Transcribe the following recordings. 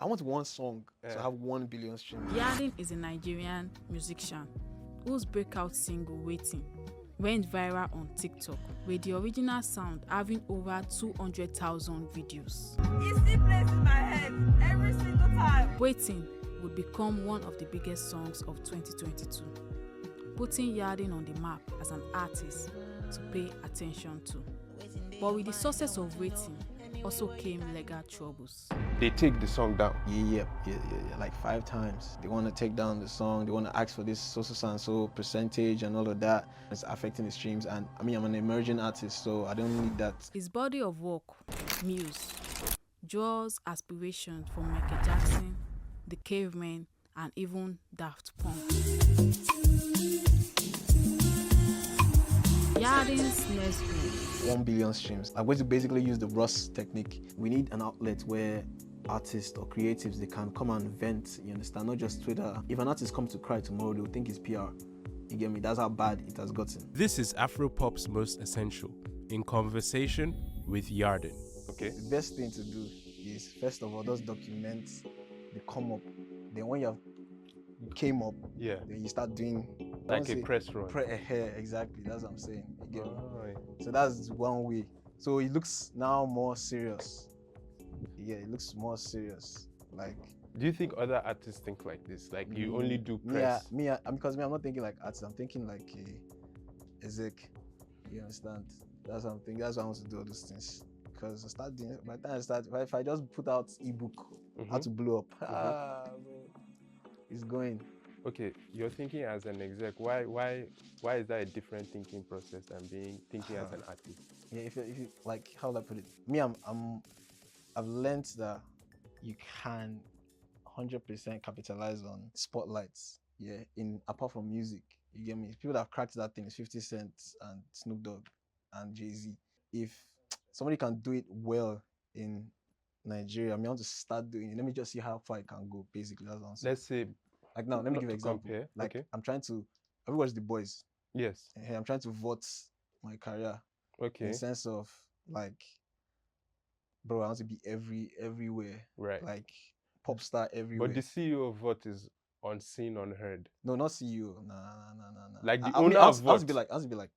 I want one song to have 1 billion streams. Yarden is a Nigerian musician whose breakout single Wetin went viral on TikTok, with the original sound having over 200,000 videos. It still plays in my head every single time. Wetin would become one of the biggest songs of 2022, putting Yarden on the map as an artist to pay attention to. But with the success of Wetin also came legal troubles. They take the song down. Yeah, like 5 times. They want to take down the song. They want to ask for this so percentage and all of that. It's affecting the streams. And I mean, I'm an emerging artist, so I don't need that. His body of work, Muse, draws aspiration from Michael Jackson, The Cavemen, and even Daft Punk. Yarden's next move. 1 billion streams. I'm going to basically use the Ross technique. We need an outlet where artists or creatives, they can come and vent, you understand, not just Twitter. If an artist comes to cry tomorrow, they'll think it's PR. You get me? That's how bad it has gotten. This is Afropop's Most Essential, in conversation with Yarden. Okay. The best thing to do is, first of all, just document the come up. Then when you came up, then you start doing like a press run. Exactly, that's what I'm saying. You get me? So that's one way. So it looks now more serious. Yeah, it looks more serious. Like, do you think other artists think like this? Like you only do press? Because I'm not thinking like artists. I'm thinking like a exec. You understand? That's what I'm thinking. That's why I want to do all those things. Because I start doing. By the time I start, if I just put out ebook, how to blow up, it's going. Okay, you're thinking as an exec. Why is that a different thinking process than thinking as an artist? Yeah, if you like, how do I put it? Me, I've learned that you can 100% capitalize on spotlights. Yeah, apart from music, you get me. People that have cracked that thing is 50 Cent and Snoop Dogg and Jay-Z. If somebody can do it well in Nigeria, I want to start doing it. Let me just see how far it can go. Basically, that's what I'm saying. Let's say, like now, let me give an example. Compare. Like, okay. I'm trying to. Have you watched The Boys? Yes. I'm trying to vote my career. Okay. In the sense of like, bro, I want to be everywhere. Right. Like pop star everywhere. But the CEO of what is unseen, unheard? No, not CEO. Nah. Like the owner of what? I was be like,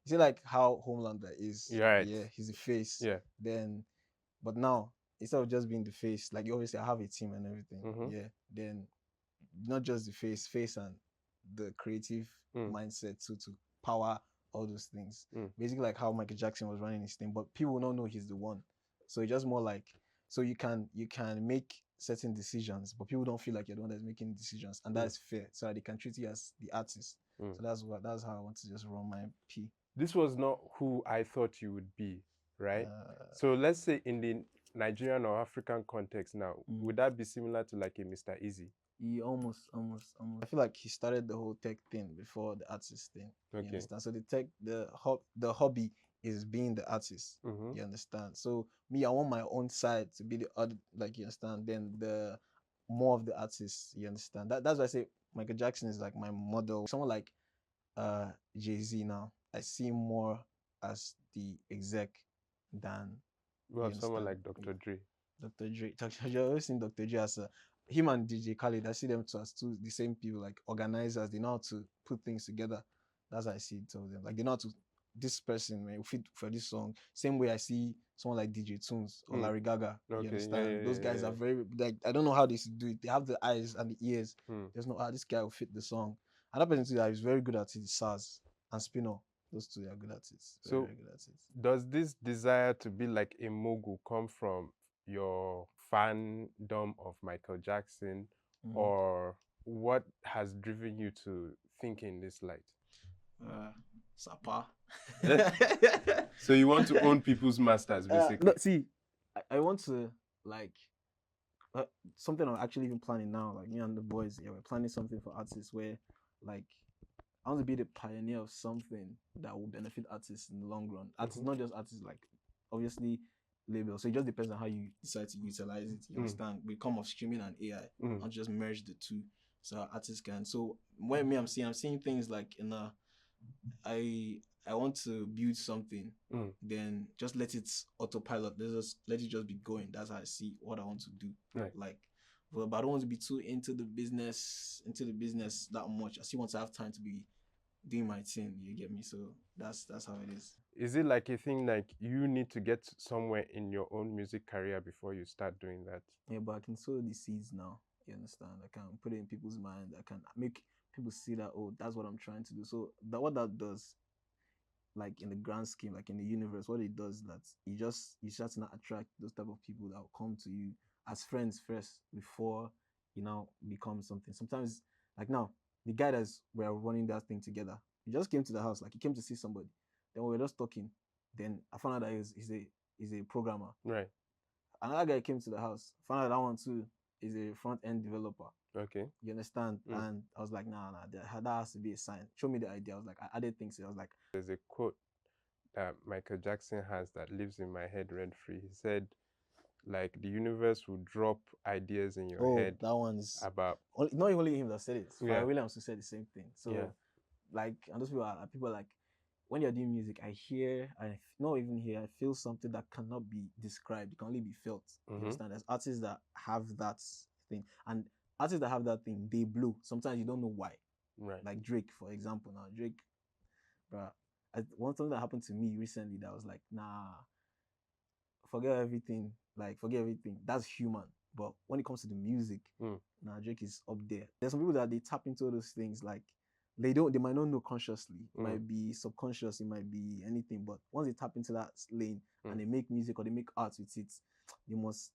you see like how Homelander is. Right. Yeah, he's the face. Yeah. Then, but now instead of just being the face, like obviously I have a team and everything. Mm-hmm. Yeah. Then, not just the face and the creative mindset to power all those things. Basically like how Michael Jackson was running his thing, but people don't know he's the one. So it's just more like, so you can make certain decisions, but people don't feel like you're the one that's making decisions, and that's fair, so that they can treat you as the artist. So that's how I want to just run my P. This was not who I thought you would be, right? So let's say in the Nigerian or African context now, would that be similar to like a Mr. Easy? Yeah, almost. I feel like he started the whole tech thing before the artist thing. Okay. You understand? So the hobby is being the artist. You understand? So me, I want my own side to be the other, like, you understand? Then the more of the artist, you understand? That's why I say Michael Jackson is like my model. Someone like Jay-Z now, I see more as the exec than someone like Dr. Dre. I've always seen Dr. Dre as him and DJ Khaled. I see them as two the same people, like organizers. They know how to put things together. That's how I see it of them. Like they know how to, this person may fit for this song. Same way I see someone like DJ Tunes or Larry Gaga. Okay. You understand? Yeah, Those guys are very, like, I don't know how they do it. They have the eyes and the ears. There's no how this guy will fit the song. Another person that is very good at it is Saz and Spino. Those two are good at it. Very good at it. Does this desire to be like a mogul come from your fandom of Michael Jackson, or what has driven you to think in this light? Sapa. So you want to own people's masters, basically? No, see, I want to, like, something I'm actually even planning now, like me and the boys, we're planning something for artists where, like, I want to be the pioneer of something that will benefit artists in the long run. Artists, not just artists, like, obviously, labels. So it just depends on how you decide to utilize it. You understand? We come of streaming and AI, not just merge the two, so artists can. So when I'm seeing things like I want to build something, then just let it autopilot. Let it just be going. That's how I see what I want to do. Right. Like but I don't want to be too into the business that much. I still want to have time to be doing my thing. You get me? So that's how it is. Is it like a thing like you need to get somewhere in your own music career before you start doing that? Yeah, but I can sow the seeds now. You understand? I can put it in people's mind. I can make people see that, oh, that's what I'm trying to do. So what that does, like in the grand scheme, like in the universe, what it does that you start to not attract those type of people that will come to you as friends first before you now become something. Sometimes, like now, the guy that's we're running that thing together, he just came to the house, like he came to see somebody. Then we were just talking. Then I found out that he's a programmer. Right. Another guy came to the house, found out that one too is a front end developer. Okay. You understand? And I was like, nah, that has to be a sign. Show me the idea. I was like, I added things. I was like, there's a quote that Michael Jackson has that lives in my head rent free. He said, like, the universe will drop ideas in your head. That one is about not only him that said it. Yeah. Pharrell Williams who said the same thing. So, Yeah. like, and those people are like, when you're doing music, I not even hear, I feel something that cannot be described. It can only be felt. You understand? There's artists that have that thing, and artists that have that thing, they blow. Sometimes you don't know why. Right. Like Drake, for example. Now Drake, bruh, one thing that happened to me recently that was like, nah, forget everything. Like, forget everything. That's human. But when it comes to the music, nah, Drake is up there. There's some people that they tap into all those things, like they might not know consciously. It might be subconscious, it might be anything. But once they tap into that lane and they make music or they make art with it, they must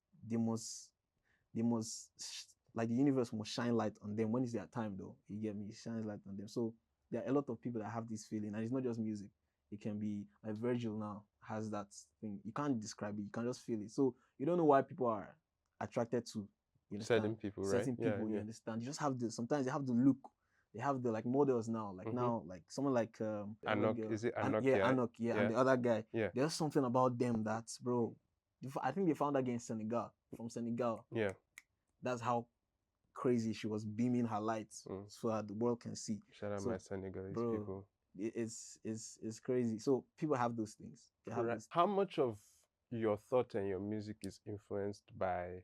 like the universe must shine light on them. When it's their time though, you get me? It shines light on them. So there are a lot of people that have this feeling, and it's not just music. It can be like Virgil now has that thing. You can't describe it, you can just feel it. So you don't know why people are attracted to, you understand? Certain people, Certain right? people, Yeah. you understand? You just have the, sometimes they have the look. They have the like models now, like now, like someone like the other Anok, girl. is it Anok? Yeah, Anok, yeah, and the other guy. Yeah. There's something about them that, bro. I think they found her in Senegal, from Senegal. Yeah. That's how crazy she was beaming her lights so that the world can see. Shout out my Senegalese bro, people. It's crazy. So people have those things. They have Right. How much of your thought and your music is influenced by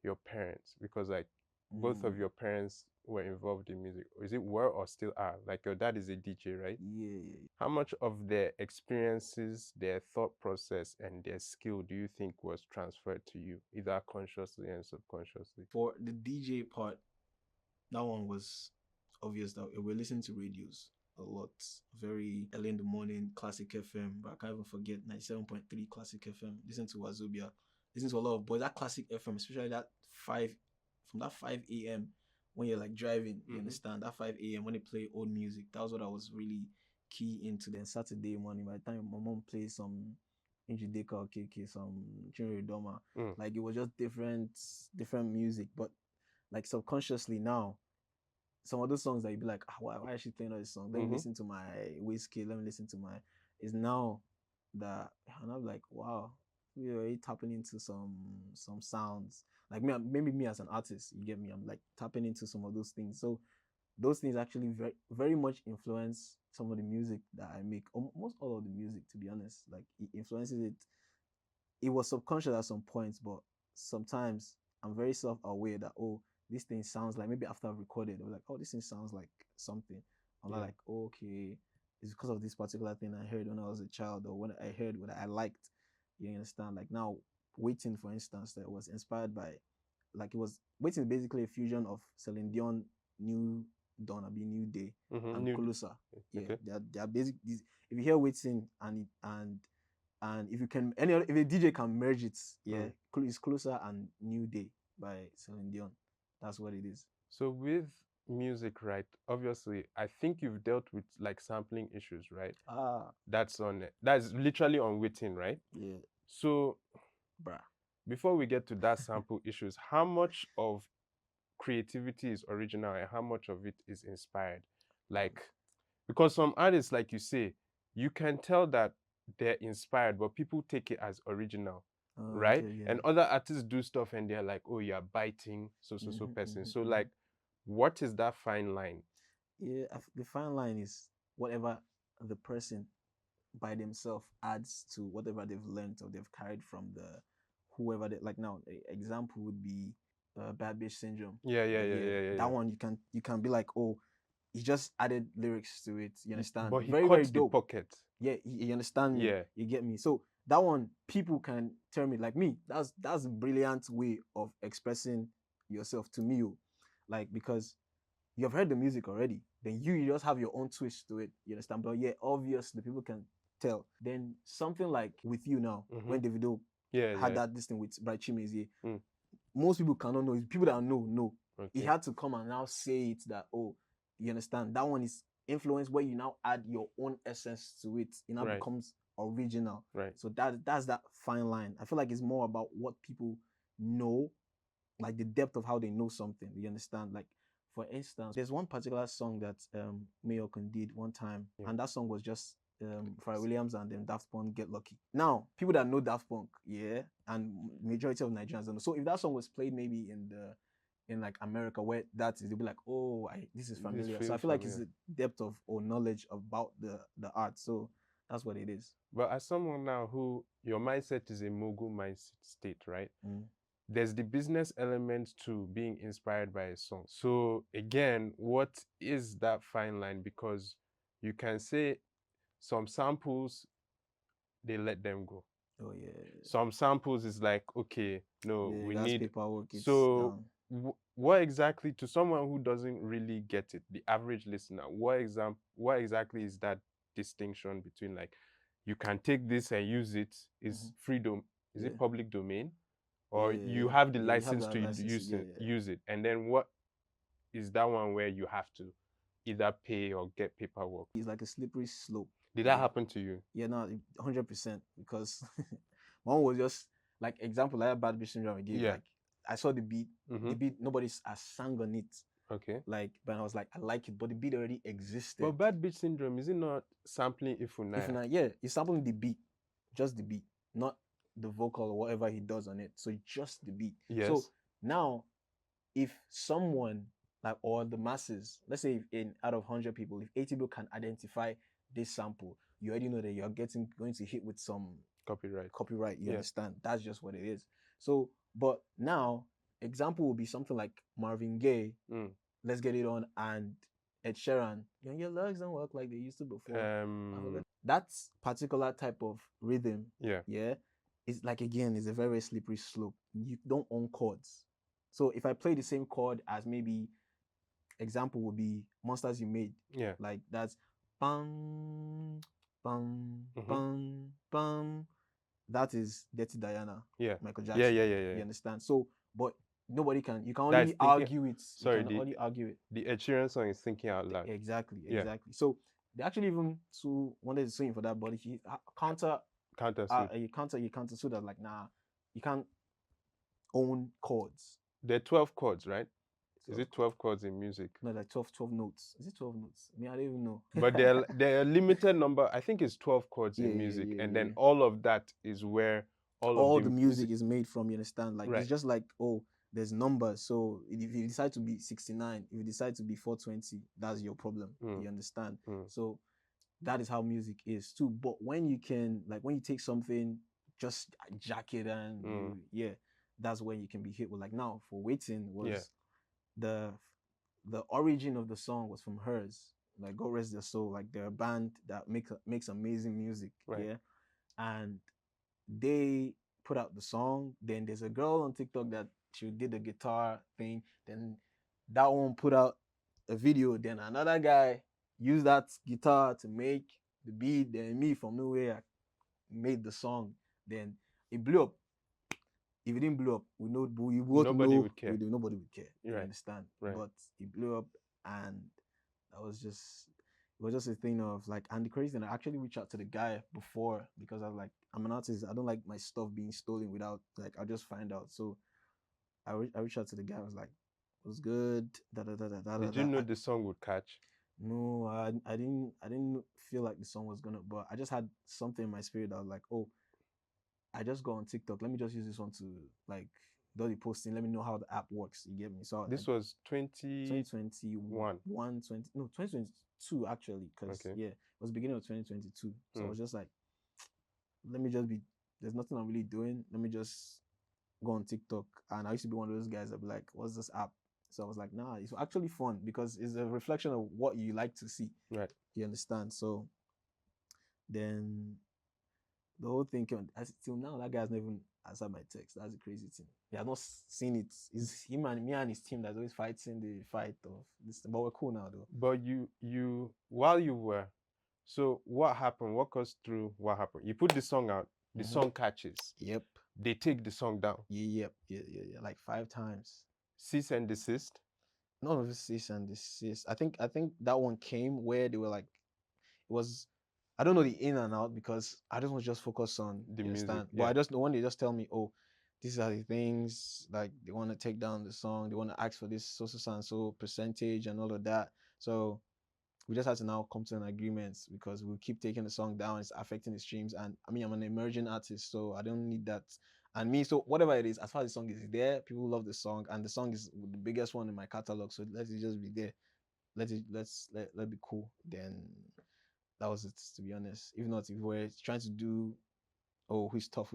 your parents? Because like both of your parents were involved in music. Is it were or still are? Like your dad is a DJ, right? Yeah. How much of their experiences, their thought process, and their skill do you think was transferred to you, either consciously and subconsciously? For the DJ part, that one was obvious that we're listening to radios a lot. Very early in the morning, Classic FM, but I can't even forget 97.3 Classic FM. Listen to Wazobia. Listen to a lot of boys. That Classic FM, especially that 5 a.m. when you're like driving, you understand? That 5 a.m. when they play old music, that was what I was really key into. Then Saturday morning, by the time my mom plays some Injideka or KK, some Chinwe Doma, like it was just different music. But like subconsciously now, some of those songs that you'd be like, why is she playing all this song? Let me listen to my Whiskey, let me listen to my, is now that, and I'm like, wow, we're already tapping into some sounds. Like maybe me as an artist, you get me? I'm like tapping into some of those things. So those things actually very, very much influence some of the music that I make. Almost all of the music, to be honest. Like it influences it. It was subconscious at some points, but sometimes I'm very self-aware that, oh, this thing sounds like, maybe after I've recorded, I'm like, oh, this thing sounds like something. I'm like, oh, okay, it's because of this particular thing I heard when I was a child, or when I heard what I liked. You understand? Like now, Wetin, for instance, that was inspired by, like Wetin is basically a fusion of Celine Dion, New Dawn, New Day, and Kulusa. Yeah, okay. They are basic. If you hear Wetin and if you can, if a DJ can merge it, it's Closer and New Day by Celine Dion. That's what it is. So with music, right? Obviously, I think you've dealt with like sampling issues, right? That's literally on Wetin, right? Yeah. So, before we get to that sample issues, how much of creativity is original and how much of it is inspired? Like, because some artists, like you say, you can tell that they're inspired, but people take it as original, right? Okay, yeah. And other artists do stuff and they're like, oh, you're biting so person. So like, what is that fine line? Yeah, the fine line is whatever the person by themselves adds to whatever they've learned or they've carried from whoever they, like now, example would be, Bad Bitch Syndrome. Yeah. That one you can be like, oh, he just added lyrics to it. You understand? But he Very, cuts very the dope. pocket. Yeah, you understand me? Yeah. You get me? So that one, people can tell me, like me, that's a brilliant way of expressing yourself to me. Like, because you've heard the music already, then you just have your own twist to it. You understand? But yeah, obviously people can tell. Then something like With You Now, when Davido had that this thing with Bright Chimezie, most people cannot know. People that know. Okay. He had to come and now say it that, oh, you understand? That one is influence where you now add your own essence to it. It now becomes original. Right. So that's that fine line. I feel like it's more about what people know, like the depth of how they know something. You understand? Like, for instance, there's one particular song that Mayokan did one time, and that song was just Pharrell Williams and then Daft Punk, Get Lucky. Now, people that know Daft Punk, and majority of Nigerians don't know. So if that song was played maybe in like America, where that is, they'll be like, oh, this is familiar. So I feel like it's the depth of or knowledge about the art. So that's what it is. But as someone now who your mindset is a mogul mindset state, right? There's the business element to being inspired by a song. So again, what is that fine line? Because you can say some samples, they let them go. Oh yeah. Some samples is like, okay, no, we need paperwork. So what exactly, to someone who doesn't really get it, the average listener, what exactly is that distinction between, like, you can take this and use it, is freedom, is it public domain? Or you have the license to use it, and then what is that one where you have to either pay or get paperwork? It's like a slippery slope. Did that happen to you? Yeah, no, 100%. Because one was just like example like Bad Bitch Syndrome I gave. Like, I saw the beat, nobody has sang on it. Okay. Like, but I was like, I like it, but the beat already existed. But Bad Bitch Syndrome, is it not sampling Ifunaya? Yeah, he's sampling the beat, just the beat, not the vocal or whatever he does on it. So just the beat. Yes. So now, if someone like, or the masses, let's say out of 100 people, if 80 people can identify this sample, you already know that you're going to hit with some copyright. You understand? That's just what it is. So, but now, example will be something like Marvin Gaye, Let's Get It On, and Ed Sheeran, your legs don't work like they used to before. That particular type of rhythm, it's like, again, it's a very, very slippery slope. You don't own chords. So if I play the same chord as, maybe, example would be Monsters You Made. Yeah. Like, that's bum, bum, bum, bum. That is Dirty Diana. Yeah. Michael Jackson. Yeah. You understand? So, but nobody can, you can only argue it. Only argue it. The Ed Sheeran song is Thinking Out Loud. Exactly. So they actually even wanted to sue him for that, but he counter sued us, like, nah, you can't own chords. There are 12 chords, right? Is it 12 chords in music? No, like 12 notes. Is it 12 notes? I mean, I don't even know. But there are a limited number. I think it's 12 chords in music. And then all of that is where all of the music is made from, you understand? Like, it's just like, oh, there's numbers. So if you decide to be 69, if you decide to be 420, that's your problem. You understand? So that is how music is too. But when you take something, just jack it and that's when you can be hit with, like, now for Wetin was the origin of the song was from hers. Like, God rest their soul. Like, they're a band that makes amazing music. And they put out the song. Then there's a girl on TikTok that she did the guitar thing. Then that one put out a video. Then another guy used that guitar to make the beat. Then me from nowhere made the song. Then it blew up. If it didn't blow up, nobody would care. Nobody would care. You understand? Right. But it blew up, and it was just a thing of, like, and the crazy thing, I actually reached out to the guy before, because I was like, I'm an artist. I don't like my stuff being stolen without, like, I'll just find out. So I reached out to the guy. I was like, it was good. Did you know the song would catch? No, I didn't feel like the song was gonna, but I just had something in my spirit that was like, oh, I just go on TikTok. Let me just use this one to, like, do the posting. Let me know how the app works. You get me? So this was 2021, 2022 actually, because it was beginning of 2022. So I was just like, let me just be. There's nothing I'm really doing. Let me just go on TikTok, and I used to be one of those guys that be like, "What's this app?" So I was like, "Nah, it's actually fun because it's a reflection of what you like to see." Right. You understand? So then the whole thing came. Till now, that guy's never even answered my text. That's the crazy thing. He has not seen it. It's him and me and his team that's always fighting the fight of this. But we're cool now, though. But while you were, so what happened? Walk us through what happened. You put the song out, the song catches. Yep. They take the song down. Yeah. Like 5 times. Cease and desist. None of this cease and desist. I think that one came where they were like, it was, I don't know the in and out because I just want to just focus on The you music, understand? But I just when they just tell me, oh, these are the things, like they want to take down the song, they want to ask for this so and so percentage and all of that. So we just had to now come to an agreement because we keep taking the song down, it's affecting the streams. And I mean, I'm an emerging artist, so I don't need that. And me, so whatever it is, as far as the song is there, people love the song, and the song is the biggest one in my catalog. So let it just be there. Let be cool. Then that was it, to be honest. If not, if we're trying to do, oh, who's tough,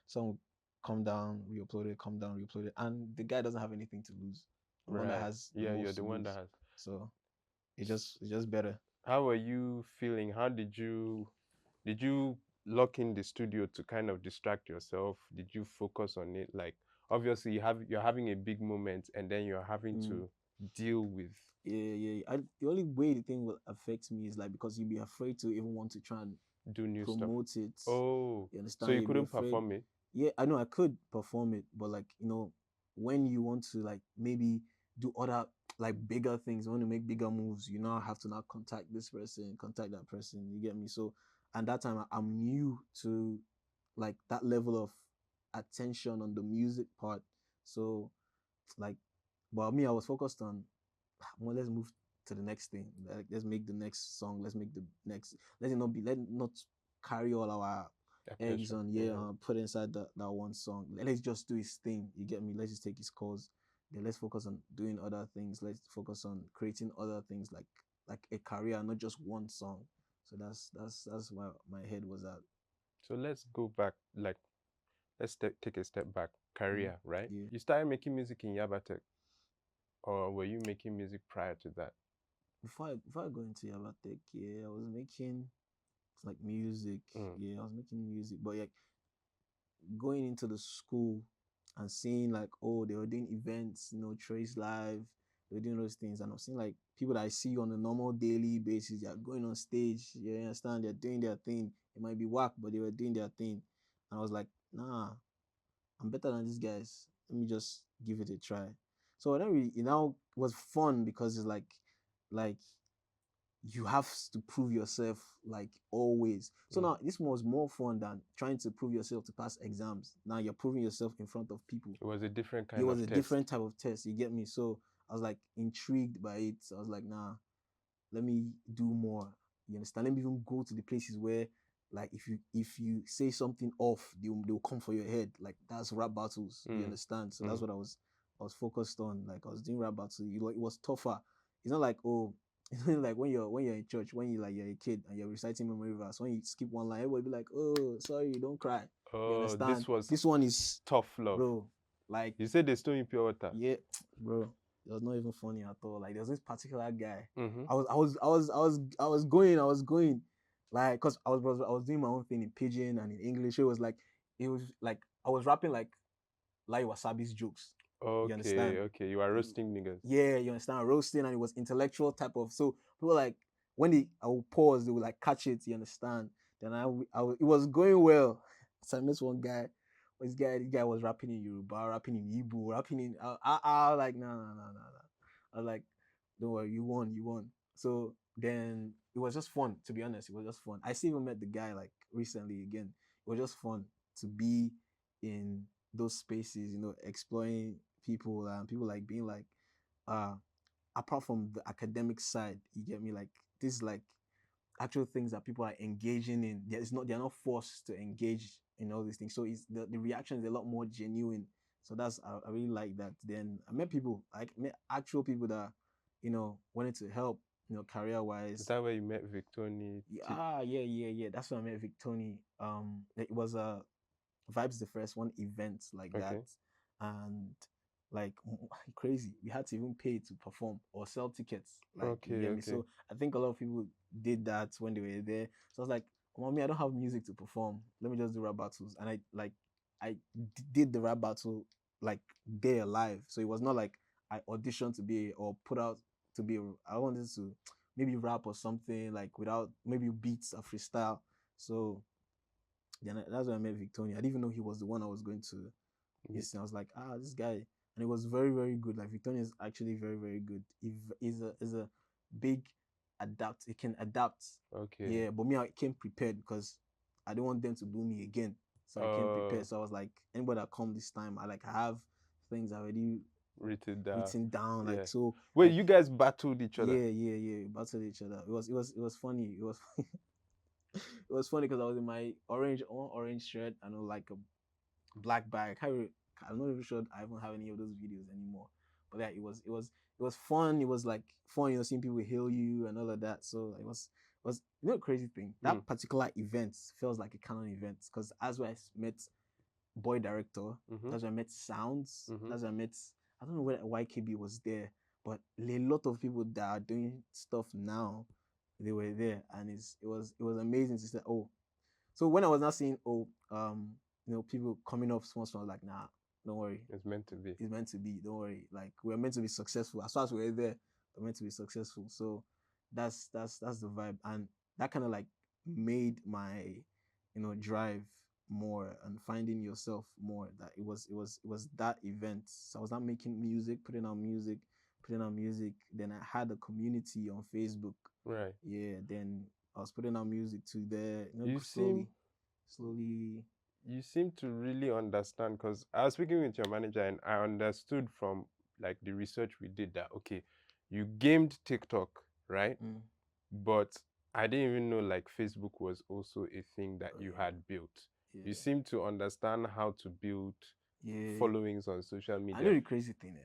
song will come down, re-upload it, come down, re-upload it, and the guy doesn't have anything to lose. The one that Right. has Yeah, most you're the to one lose. that has. So it's just better. How are you feeling? How did you lock in the studio to kind of distract yourself? Did you focus on it? Like obviously you're having a big moment and then you're having to deal with Yeah. The only way the thing will affect me is like because you'll be afraid to even want to try and do new stuff. promote it. Oh, You understand? so you You'll be couldn't afraid. perform it? Yeah, I know I could perform it, but like, when you want to like maybe do other like bigger things, you want to make bigger moves, you now have to now contact this person, contact that person. You get me? So, and that time I'm new to like that level of attention on the music part. So, like, but me, I was focused on, well, let's move to the next thing. Like, let's make the next song. Let's make the next. Let it not carry all our eggs on put inside that one song. Let's just do his thing. You get me? Let's just take his cause. Then let's focus on doing other things. Let's focus on creating other things like a career, not just one song. So that's where my head was at. So let's go back, like let's take a step back. Career, right? Yeah. You started making music in Yabatech, or were you making music prior to that? Before I go into Yabatech, yeah, I was making like music. Yeah, I was making music, but like going into the school and seeing like, oh, they were doing events, Trace Live, they were doing those things, and I'm seeing like people that I see on a normal daily basis, they're going on stage, you understand, they're doing their thing. It might be whack, but they were doing their thing. And I was like, nah, I'm better than these guys. Let me just give it a try. So then it now was fun because it's like you have to prove yourself like always. So now this was more fun than trying to prove yourself to pass exams. Now you're proving yourself in front of people. It was a different kind It of was a test. different type of test. You get me? So I was like intrigued by it. So I was like, nah, let me do more. You understand? Let me even go to the places where, like, if you say something off, they'll come for your head. Like that's rap battles. You understand? So that's what I was focused on. Like I was doing rap battles. It was tougher. It's not like, oh, it's not like when you're in church, when you're a kid and you're reciting memory verse. When you skip one line, everybody be like, oh, sorry, don't cry. You Oh, understand? this This one is tough love, bro. Like you said they stole in pure water. yeah, bro. It was not even funny at all. Like there was this particular guy. Mm-hmm. I was going, like, cause I was doing my own thing in pidgin and in English. It was like I was rapping like Wasabi's jokes. You understand? Okay, you are roasting niggas. Yeah, you understand? Roasting, and it was intellectual type of. So people like when I would pause, they would like catch it. You understand? Then it was going well. So I met one guy. This guy was rapping in Yoruba, rapping in Igbo, rapping in. I was like, no. I was like, don't worry, you won. So then it was just fun. To be honest, it was just fun. I still even met the guy like recently again. It was just fun to be in those spaces, exploring people and people like being like, apart from the academic side, you get me? Like this is like actual things that people are engaging in. They're not forced to engage in all these things. So it's the reaction is a lot more genuine. So I really like that. Then I met actual people that, wanted to help, career wise. Is that where you met victony? Yeah. That's when I met victony. It was Vibes the first one, events like that, Okay. and like crazy. We had to even pay to perform or sell tickets. Like you Okay, get me. okay. So I think a lot of people did that when they were there. So I was like, mommy, I don't have music to perform. Let me just do rap battles. And I did the rap battle like there live. So it was not like I auditioned to be or put out to be. I wanted to maybe rap or something like without maybe beats or freestyle. So then that's when I met Victony. I didn't even know he was the one I was going to Yeah. listen. I was like, this guy, and it was very, very good. Like Victony is actually very, very good. He is a big adapt. He can adapt. Okay. Yeah, but me, I came prepared because I didn't want them to boo me again. So I came prepared. So I was like, anybody that come this time, I have things already Written down. written down. Yeah. Like so. Wait, like, you guys battled each other? yeah. Battled each other. It was funny. It was it was funny because I was in my orange shirt and like a black bag. I'm not even sure I don't have any of those videos anymore. But yeah, it was fun. It was like fun, seeing people hail you and all of that. So it was crazy thing. That particular event feels like a canon event because as I met boy director, that's where I met Sounds, that's where I met, I don't know whether YKB was there, but a lot of people that are doing stuff now, they were there, and it was amazing to say, oh, so when I was not seeing, people coming up small, I was like, nah, don't worry. It's meant to be. It's meant to be. Don't worry. Like we're meant to be successful. As far as we're there, we're meant to be successful. So that's the vibe, and that kind of like made my, drive more and finding yourself more. That it was that event. So I was not making music, putting out music. Then I had a community on Facebook. Right. Yeah. Then I was putting out music to there. Slowly. You seem to really understand, because I was speaking with your manager and I understood from like the research we did that, okay, you gamed TikTok, right? But I didn't even know like Facebook was also a thing that you had built. Yeah. You seem to understand how to build followings on social media. I know the crazy thing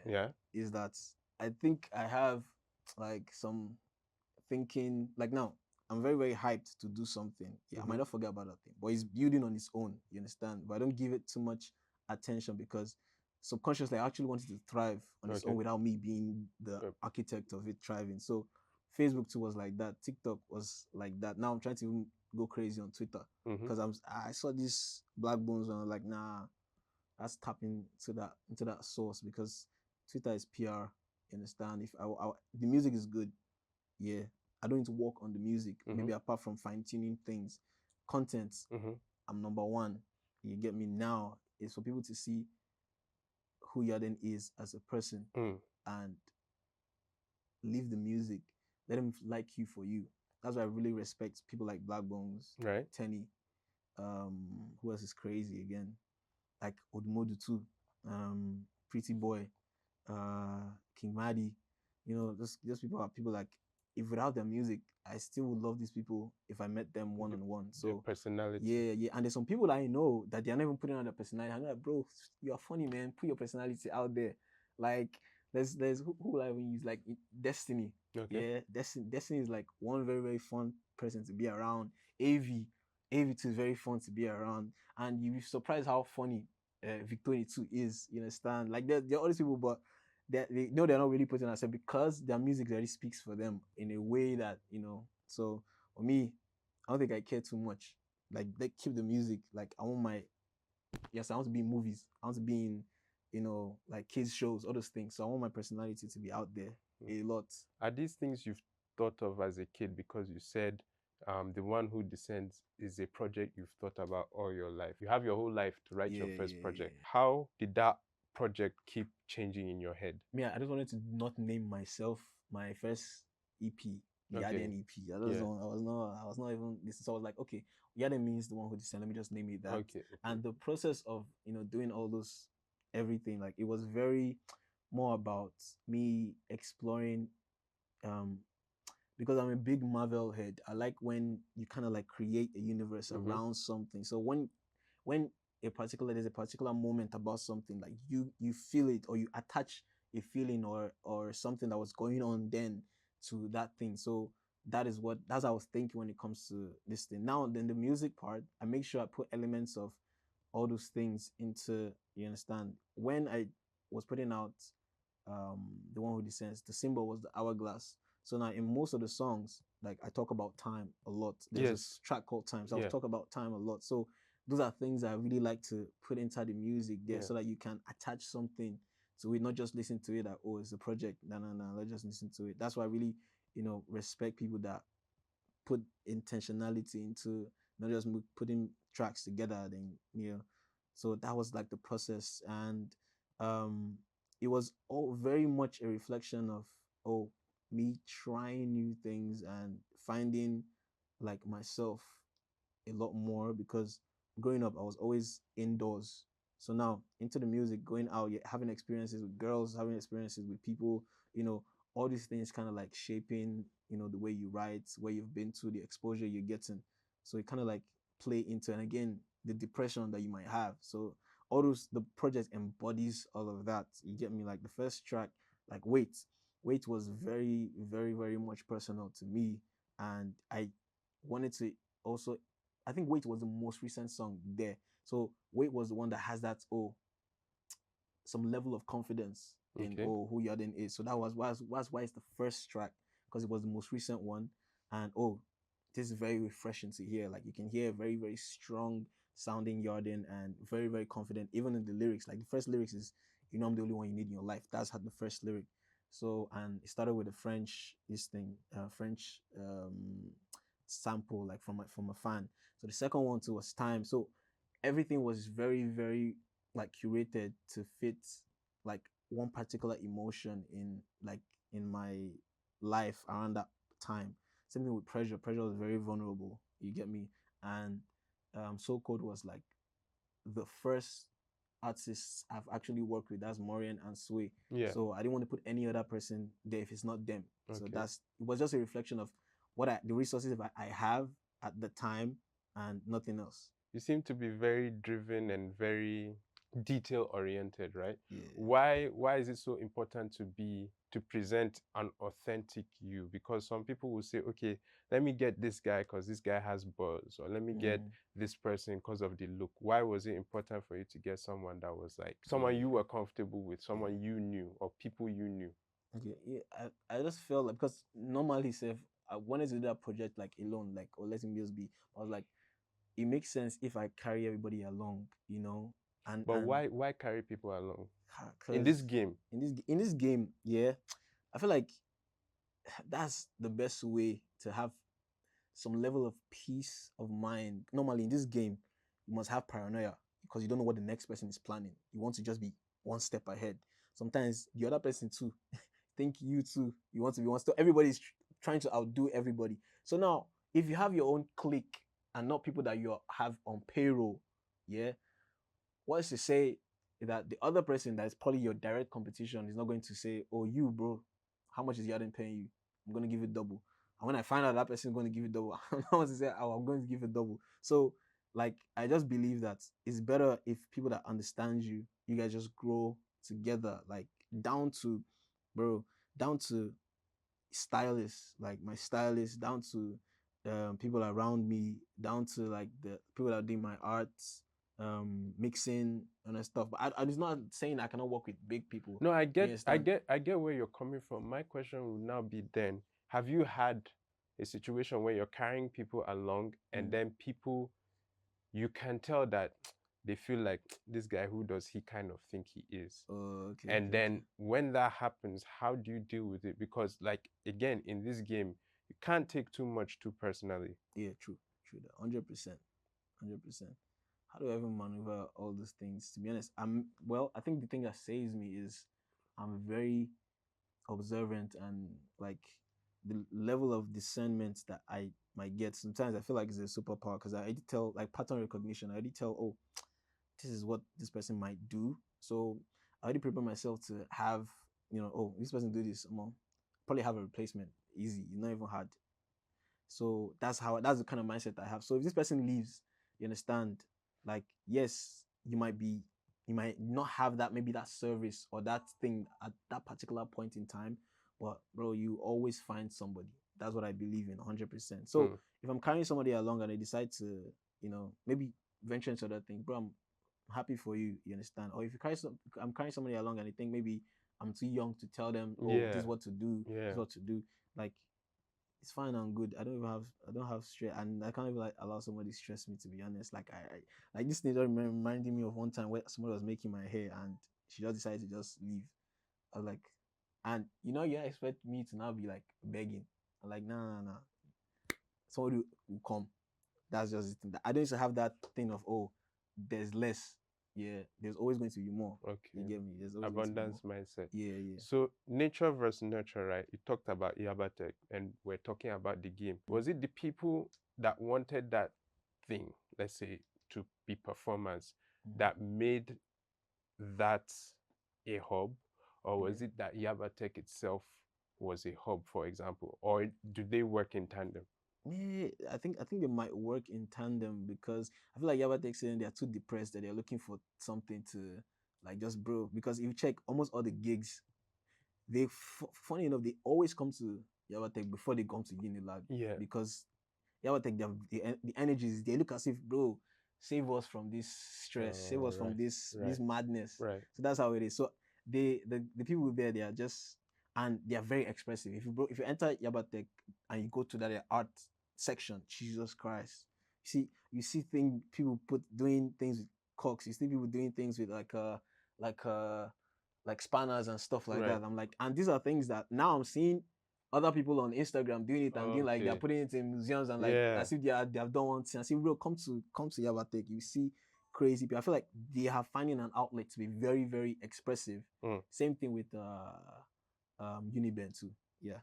is that I think I have like some thinking, like now I'm very, very hyped to do something. I might not forget about that thing, but it's building on its own, you understand? But I don't give it too much attention because subconsciously I actually wanted to thrive on its own without me being the architect of it thriving. So Facebook too was like that. TikTok was like that. Now I'm trying to even go crazy on Twitter because I saw these black bones and I'm like, nah, that's tapping into that source because Twitter is PR. You understand? If the music is good, yeah, I don't need to work on the music. Maybe apart from fine tuning things, content. I'm number one. You get me? Now is for people to see who Yarden is as a person and leave the music. Let them like you for you. That's why I really respect people like Black Bones, right? Tenny. Who else is crazy again? Like Odumodu too. Pretty Boy, King Madi. Those people are people like, if without their music, I still would love these people if I met them one on one. So their personality. Yeah. And there's some people that I know that they're not even putting on their personality. I'm like, bro, you're funny, man. Put your personality out there. Like there's who I even use, like Destiny. Okay. Yeah, Destiny is like one very, very fun person to be around. AV too is very fun to be around. And you'll be surprised how funny Victoria too is. You understand? Like there are all these people, but they know they're not really putting themselves because their music already speaks for them in a way that, so for me, I don't think I care too much. Like they keep the music. Like I want I want to be in movies. I want to be in, like kids shows, all those things. So I want my personality to be out there a lot. Are these things you've thought of as a kid? Because you said The One Who Descends is a project you've thought about all your life. You have your whole life to write your first project. How did that project keep changing in your head? Yeah, I just wanted to not name myself my first EP, Yarden EP. I was not even this. So I was like, okay, Yarden means the one who descends. Let me just name it that. Okay. And the process of doing all those everything, like it was very more about me exploring, because I'm a big Marvel head. I like when you kind of like create a universe around something. So when there's a particular moment about something, like you feel it or you attach a feeling or something that was going on then to that thing. So that's what I was thinking when it comes to this thing. Now then the music part, I make sure I put elements of all those things into, you understand, when I was putting out the one who descends, the symbol was the hourglass. So now in most of the songs, like I talk about time a lot. There's Yes. a track called Time, so Yeah. I'll talk about time a lot. So those are things I really like to put inside the music there, Yeah. so that you can attach something to it, not just listen to it like, oh, it's a project. No, let's just listen to it. That's why I really, respect people that put intentionality into not just putting tracks together. Then so that was like the process, and um, it was all very much a reflection of, oh, me trying new things and finding like myself a lot more, because growing up I was always indoors. So now into the music, going out, having experiences with girls, having experiences with people, all these things kind of like shaping, the way you write, where you've been to, the exposure you're getting. So it kind of like play into, and again, the depression that you might have. So all those, the project embodies all of that. You get me? Like the first track, like Wait was very, very, very much personal to me. And I wanted to also, I think Wait was the most recent song there. So Wait was the one that has that, some level of confidence in, Okay. who Yarden is. So that was why it's the first track, because it was the most recent one. And this is very refreshing to hear. Like you can hear a very, very strong sounding Yarden, and very, very confident, even in the lyrics. Like the first lyrics is, I'm the only one you need in your life. That's how the first lyric. So, and it started with a French, French sample, like from a fan. So the second one too was Time. So everything was very, very like curated to fit like one particular emotion in my life around that time. Same thing with Pressure. Pressure was very vulnerable. You get me? And So Cold was like the first artists I've actually worked with. That's Morian and Sway. Yeah. So I didn't want to put any other person there if it's not them. So Okay. it was just a reflection of the resources I have at the time, and nothing else. You seem to be very driven and very detail oriented, right? Yeah. Why is it so important to present an authentic you? Because some people will say, okay, let me get this guy because this guy has buzz, or let me get this person because of the look. Why was it important for you to get someone that was like someone you were comfortable with, someone you knew, or people you knew? Okay, yeah, I just felt like, because normally, if I wanted to do that project like alone, like, or letting Muse be, I was like, it makes sense if I carry everybody along, But and why carry people along in this because game? in this game, yeah, I feel like that's the best way to have some level of peace of mind. Normally in this game, you must have paranoia, because you don't know what the next person is planning. You want to just be one step ahead. Sometimes the other person too think you too, you want to be one step. Everybody's trying to outdo everybody. So now, if you have your own clique and not people that you have on payroll, yeah, what's to say that the other person that is probably your direct competition is not going to say, oh, you, bro, how much is Yarden paying you? I'm going to give you double. And when I find out that person is going to give you double, I'm not going to say, oh, I'm going to give you double. So, like, I just believe that it's better if people that understand you, you guys just grow together, like, down to, bro, down to stylists, like my stylist, down to people around me, down to like the people that do my arts, mixing and stuff. But I was not saying I cannot work with big people. No, You understand? I get where you're coming from. My question would now be then, have you had a situation where you're carrying people along and then people, you can tell that they feel like this guy, who does he kind of think he is? Okay. And Okay, then when that happens, how do you deal with it? Because like, again, in this game, you can't take too much too personally. yeah, true, 100%, 100%. How do I even maneuver all those things? To be honest, I think the thing that saves me is I'm very observant, and like the level of discernment that I might get. Sometimes I feel like it's a superpower, because I already tell, like, pattern recognition. I already tell, oh, this is what this person might do. So I already prepare myself to have, oh, this person do this. Probably have a replacement. Easy. It's not even hard. So that's the kind of mindset I have. So if this person leaves, you understand, like, yes, you might not have that, maybe that service or that thing at that particular point in time, but bro, you always find somebody. That's what I believe in 100%. So if I'm carrying somebody along and I decide to, maybe venture into other things, bro, I'm happy for you. You understand? Or if you I'm carrying somebody along and they think maybe I'm too young to tell them, oh, this Yeah. is what to do, this Yeah. is what to do. Like, it's fine and good. I don't have stress, and I can't even like allow somebody to stress me. To be honest, like like this thing just reminding me of one time where somebody was making my hair and she just decided to just leave. I was like, and you expect me to now be like begging. I'm like, nah. Somebody will come. That's just the thing. I don't used to have that thing of, oh, there's less. Yeah, there's always going to be more. You Okay. get me? There's always Abundance going to mindset. be more. Yeah. So nature versus nurture, right? You talked about Yabatech and we're talking about the game. Was it the people that wanted that thing, let's say, to be performance, that made that a hub? Or was it that Yabatech itself was a hub, for example? Or do they work in tandem? Yeah, I think they might work in tandem because I feel like Yabatech saying they are too depressed that they're looking for something to like just bro. Because if you check almost all the gigs, funny enough, they always come to Yabatech before they come to Unilag. Yeah. Because Yabatech, the energies, they look as if, bro, save us from this stress, save us from this madness. Right. So that's how it is. So the people there, they are just, and they are very expressive. If you enter Yabatech and you go to that art section, Jesus Christ, you see people doing things with cocks. You see people doing things with like spanners and stuff like that. I'm like, and these are things that now I'm seeing other people on Instagram doing it and doing like they're putting it in museums and like as if they have done one thing. I see, bro, come to Yabatech, you see crazy people. I feel like they are finding an outlet to be very, very expressive. Same thing with Uniben too. Yeah.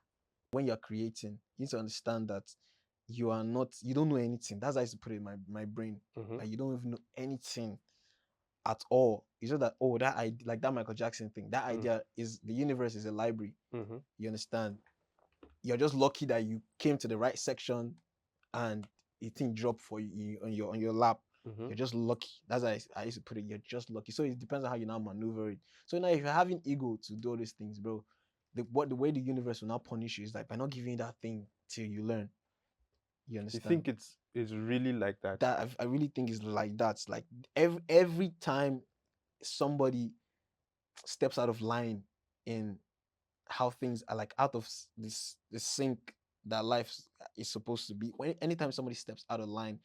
When you're creating, you need to understand that you don't know anything. That's how I used to put it in my brain. Like you don't even know anything at all. It's just that, oh, that I like that Michael Jackson thing. That idea is the universe is a library. You understand? You're just lucky that you came to the right section and the thing dropped for you on your lap. You're just lucky. That's how I used to put it. You're just lucky. So it depends on how you now maneuver it. So now if you're having ego to do all these things, bro, the way the universe will now punish you is like by not giving you that thing till you learn. You understand? You think it's really like that? That I really think it's like that. It's like every time somebody steps out of line in how things are like out of this sync that life is supposed to be. Anytime somebody steps out of line,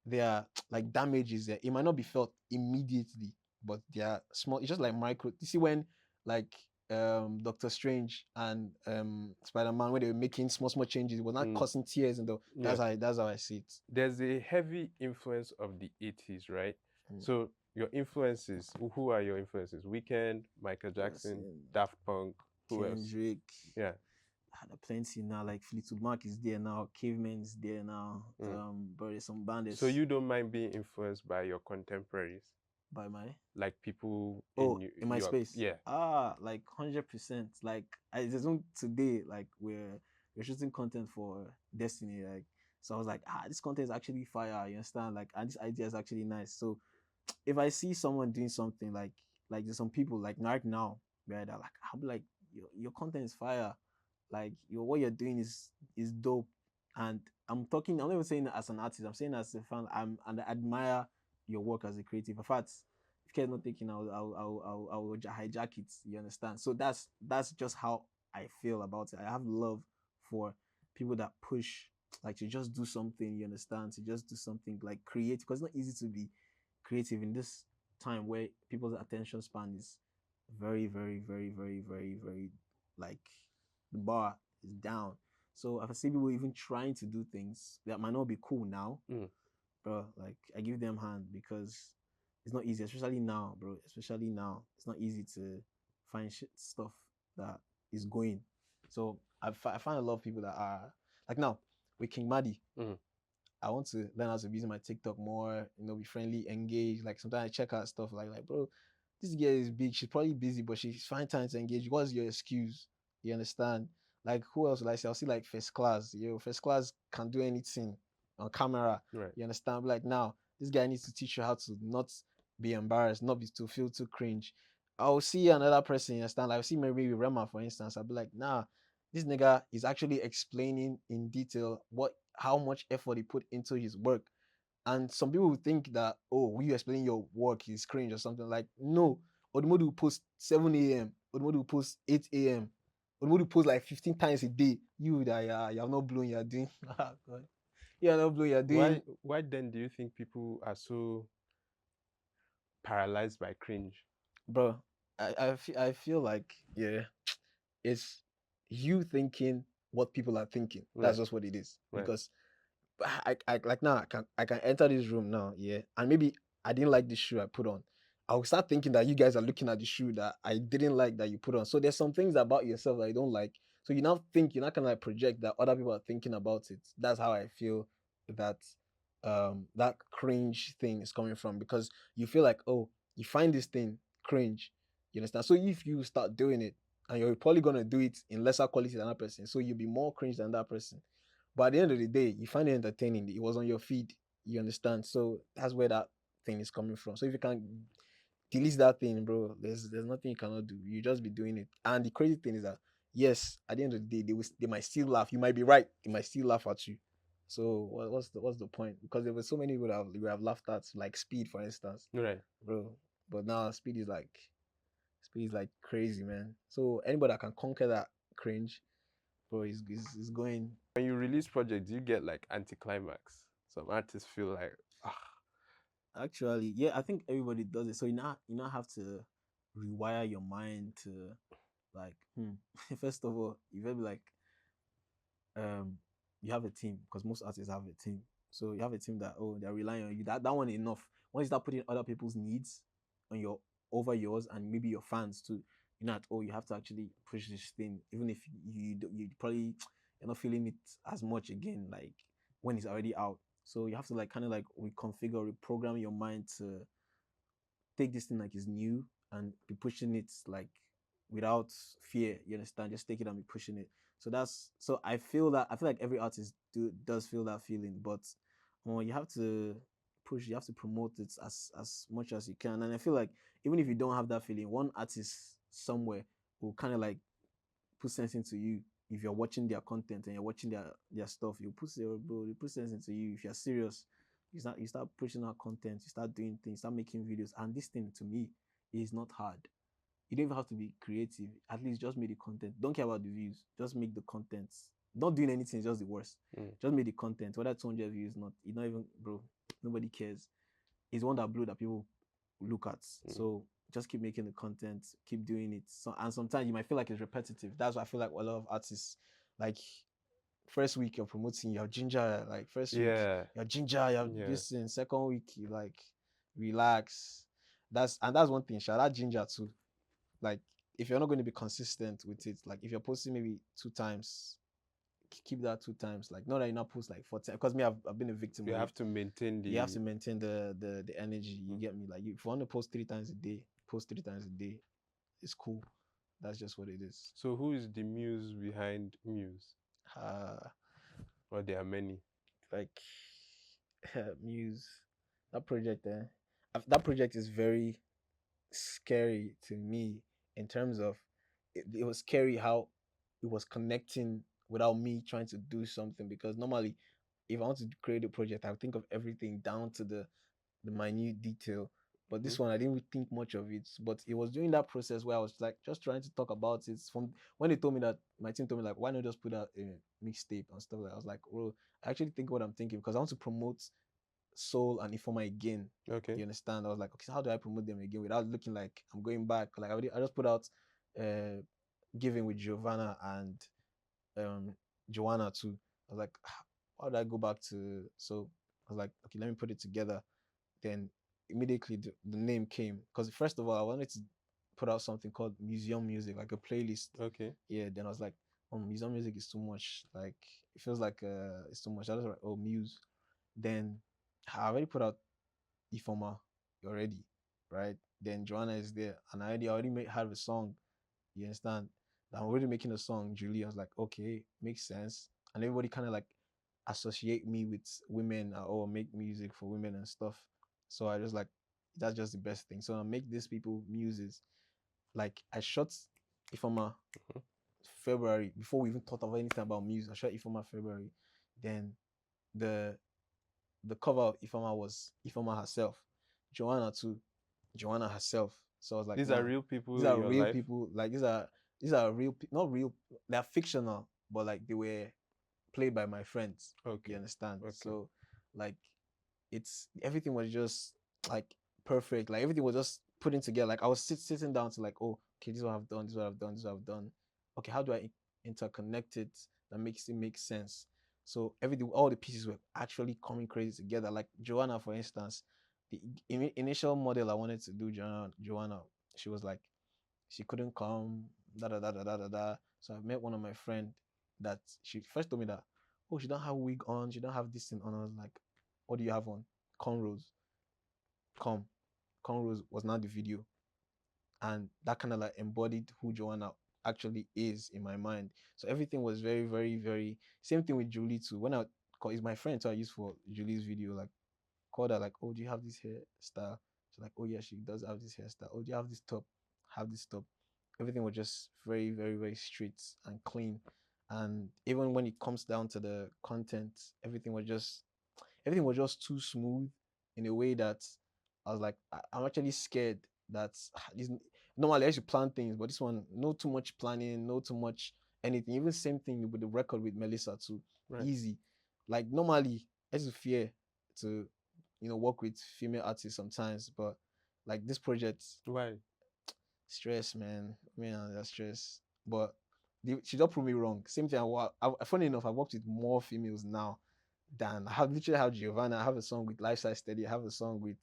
there are like damages there. It might not be felt immediately, but they are small. It's just like micro. You see when like Doctor Strange and Spider-Man, when they were making small changes, it was not causing tears, and that's how I see it. There's a heavy influence of the 80s, right? So your influences, who are your influences? Weeknd, Michael Jackson, Daft Punk, who Kendrick. else? Yeah. There are plenty now, like Fleetwood Mac is there now, Caveman is there now, but there's some bandits. So you don't mind being influenced by your contemporaries? By my? Like people in my space? Yeah. Like 100%. Like there's one today, like we're shooting content for Destiny, like, so I was like, this content is actually fire, you understand? Like, and this idea is actually nice. So if I see someone doing something like there's some people like right now, right, that like, I'll be like, your content is fire. Like what you're doing is dope. And I'm not even saying as an artist, I'm saying as a fan, and I admire your work as a creative. In fact, if Ken's not taking, I'll hijack it. You understand? So that's just how I feel about it. I have love for people that push, like, to just do something. You understand? To just do something like create, because it's not easy to be creative in this time where people's attention span is very, very, very, very, very, very, like, the bar is down. So if I see people even trying to do things that might not be cool now, bro, like, I give them hand, because it's not easy, especially now, bro. Especially now, it's not easy to find stuff that is going. So I find a lot of people that are like, now with King Madi. I want to learn how to be using my TikTok more, be friendly, engage. Like sometimes I check out stuff like, bro, this girl is big. She's probably busy, but she's finding time to engage. What's your excuse? You understand? Like, who else will I see? I'll see like First Class. First Class can do anything on camera. Right. You understand? But like, now, this guy needs to teach you how to not be embarrassed, not be to feel too cringe. I'll see another person, you understand? Like, I'll see maybe Rema, for instance. I'll be like, nah, this nigga is actually explaining in detail how much effort he put into his work. And some people will think that, oh, you explaining your work is cringe or something. Like, no. Odumodu will post 7 a.m. Odumodu will post 8 a.m. Odumodu will post like 15 times a day. You that you're not blowing, you're doing. God. You're not blowing, you're doing. Why then do you think people are so paralyzed by cringe? Bro, I feel like, yeah, it's you thinking what people are thinking. That's Right. just what it is. Right. Because I like now I can enter this room now, yeah, and maybe I didn't like the shoe I put on. I'll start thinking that you guys are looking at the shoe that I didn't like that you put on. So there's some things about yourself that you don't like. So you now think you're not gonna like project that other people are thinking about it. That's how I feel that that cringe thing is coming from, because you feel like, oh, you find this thing cringe. You understand? So if you start doing it, and you're probably gonna do it in lesser quality than that person, so you'll be more cringe than that person. But at the end of the day, you find it entertaining. It was on your feed. You understand? So that's where that thing is coming from. So if you can delete that thing, bro, there's nothing you cannot do. You just be doing it. And the crazy thing is that, yes, at the end of the day, they might still laugh. You might be right. They might still laugh at you. So what's the point? Because there were so many people that we have laughed at, like Speed, for instance, Right. bro. But now Speed is like crazy, man. So anybody that can conquer that cringe, bro, is going. When you release projects, you get like anticlimax. Some artists feel like, Actually, yeah, I think everybody does it. So you now have to rewire your mind to like, first of all, you gotta be like, you have a team, because most artists have a team. So you have a team that, oh, they're relying on you. That one enough. Once you start putting other people's needs on your over yours, and maybe your fans too, you're not, oh, you have to actually push this thing, even if you probably you're not feeling it as much again, like when it's already out. So you have to like kind of like reconfigure, reprogram your mind to take this thing like it's new and be pushing it like without fear. You understand? Just take it and be pushing it. So I feel like every artist does feel that feeling, but you have to push, you have to promote it as much as you can. And I feel like even if you don't have that feeling, one artist somewhere will kind of like put sense into you. If you're watching their content and you're watching their stuff, you put sense into you. If you're serious, you start pushing out content, you start doing things, start making videos. And this thing to me is not hard. You don't even have to be creative. At least just make the content. Don't care about the views. Just make the content. Not doing anything is just the worst. Just make the content. Whether 200 views, not even, bro. Nobody cares. It's one that blew that people look at. So just keep making the content, keep doing it. So, and sometimes you might feel like it's repetitive. That's why I feel like a lot of artists, like, first week you're promoting, you're ginger, like first week yeah, you're ginger, you're yeah. this thing, second week you like relax. That's one thing. Shout out ginger too. Like, if you're not going to be consistent with it, like if you're posting maybe 2 times, keep that 2 times. Like, not that you not post like 4 times. Because me, I've been a victim You of have it. to maintain the. You have to maintain the energy. You get me? Like, if you want to post 3 times a day, post 3 times a day. It's cool. That's just what it is. So who is the muse behind Muse? Uh Or there are many. like Muse, that project there. That project is very scary to me, in terms of it was scary how it was connecting without me trying to do something. Because normally, if I want to create a project, I would think of everything down to the minute detail. But this one, I didn't really think much of it. But it was during that process where I was like just trying to talk about it. From when they told me that, my team told me like, why not just put out a mixtape and stuff like that. I was like, well, I actually think what I'm thinking, because I want to promote Soul and Ifoma again. Okay. You understand? I was like, okay, so how do I promote them again without looking like I'm going back? Like I just put out Giving with Giovanna and Joanna too. I was like, how do I go back to? So I was like, okay, let me put it together. Then immediately the name came, because first of all I wanted to put out something called museum music, like a playlist. Okay. Yeah. Then I was like, oh, museum music is too much. Like, it feels like it's too much. I was like, oh, Muse. Then I already put out Ifoma already, right? Then Joanna is there, and I already had a song. You understand? I'm already making a song, Julie. I was like, okay, makes sense. And everybody kind of like associate me with women, or make music for women and stuff. So I just like, that's just the best thing. So I make these people muses. Like, I shot Ifoma February, before we even thought of anything about music. I shot Ifoma February. Then the the cover of Ifama was Ifama herself. Joanna too, Joanna herself. So I was like, These nah, are real people these in are your real life. people. Like these are real, not real. They're fictional, but like they were played by my friends. Okay. You understand? Okay. So like it's everything was just like perfect. Like everything was just putting together. Like I was sitting down to like, oh, okay, this is what I've done, this is what I've done, this is what I've done. Okay, how do I interconnect it that makes it make sense? So everything, all the pieces were actually coming crazy together. Like Joanna, for instance, the initial model I wanted to do, Joanna, she was like, she couldn't come, da da da da da da da. So I met one of my friend that she first told me that, oh, she don't have wig on, she don't have this thing on. I was like, what do you have on? Cornrows. Come. Cornrows was not the video. And that kind of like embodied who Joanna actually is in my mind. So everything was very, very, very same thing with Julie too. When I call is my friend, so I used for Julie's video, like called her like, oh, do you have this hairstyle? She's like, oh yeah, she does have this hairstyle. Oh, do you have this top? Have this top. Everything was just very, very, very straight and clean. And even when it comes down to the content, everything was just too smooth in a way that I was like, I'm actually scared that this, normally I used to plan things, but this one, no too much planning, no too much anything. Even same thing with the record with Melissa too. Right. Easy. Like normally I used to fear to, work with female artists sometimes, but like this project, Why? stress, man, that's stress. But she just proved me wrong. Same thing. Funny enough, I've worked with more females now than I have. Literally have Giovanna. I have a song with Lifestyle Steady. I have a song with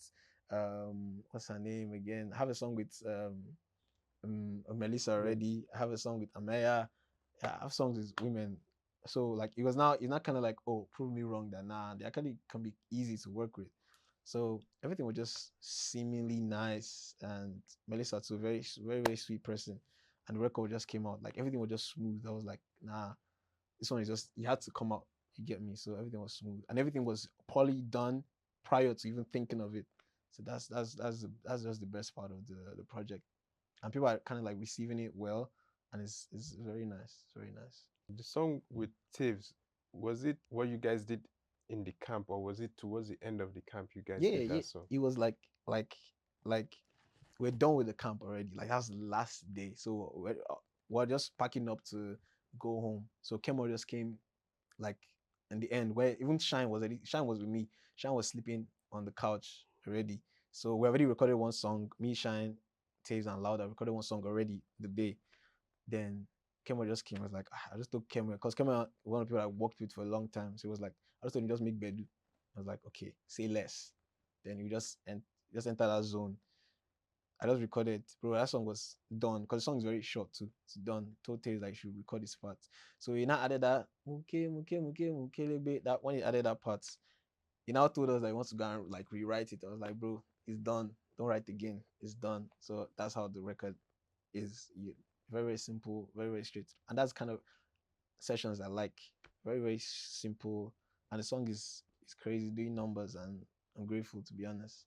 what's her name again? I have a song with Melissa already. I have a song with Amaya. I have songs with women. So like it's not kind of like, oh, prove me wrong, that nah, they actually can be easy to work with. So everything was just seemingly nice, and Melissa too, very very very sweet person, and the record just came out like everything was just smooth. I was like, nah, this one is just, you had to come out. You get me? So everything was smooth and everything was poorly done prior to even thinking of it. So that's just the best part of the project, and people are kind of like receiving it well, and it's very nice. It's very nice. The song with Taves, was it what you guys did in the camp, or was it towards the end of the camp you guys Yeah, did yeah. that song? It was like we're done with the camp already. Like that's the last day. So we're just packing up to go home. So Kemo just came like in the end where even Shine was with me. Shine was sleeping on the couch already. So we already recorded one song. Me, Shine, Taves, and Louder recorded one song already the day. Then Kemo just came. I was like, I just told Kemo because Kemo one of the people I worked with for a long time. So he was like, I just told him just make bedu. I was like, okay, say less. Then you just enter that zone. I just recorded, bro. That song was done because the song is very short too. It's done. Told Tails like should record this part. So he now added that that when he added that part, he now told us that he wants to go and like rewrite it. I was like, bro, it's done. Don't write again. It's done. So that's how the record is. Very very simple, very very straight, and that's kind of sessions I like. Very very simple, and the song is crazy, doing numbers, and I'm grateful to be honest.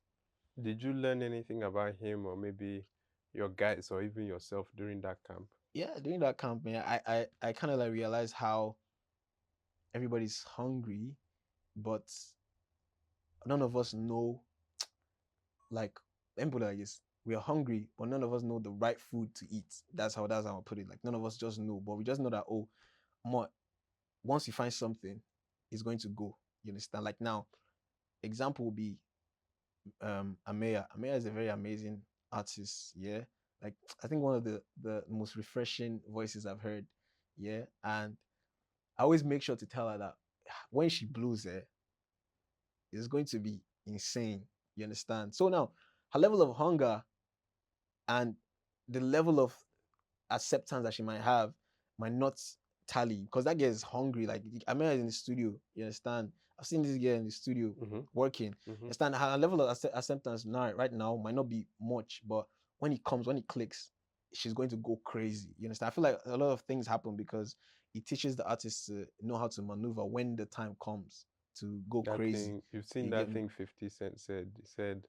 Did you learn anything about him, or maybe your guys, or even yourself during that camp? Yeah, during that camp, man, I kind of like realized how everybody's hungry, but none of us know, like, let me put it like this. We are hungry, but none of us know the right food to eat. That's how I put it. Like none of us just know, but we just know that, oh, more once you find something, it's going to go. You understand? Like now, example will be Ameya. Ameya is a very amazing artist. Yeah, like I think one of the most refreshing voices I've heard. Yeah, and I always make sure to tell her that when she blows it's going to be insane. You understand? So now her level of hunger and the level of acceptance that she might have might not tally because that girl is hungry. Like Amira is in the studio. You understand? I've seen this girl in the studio Mm-hmm. working. Mm-hmm. Understand? Her level of acceptance now, right now, might not be much, but when it clicks, she's going to go crazy. You understand? I feel like a lot of things happen because it teaches the artist to know how to maneuver when the time comes to go That crazy. thing, you've seen You that get me? thing 50 Cent said. He said,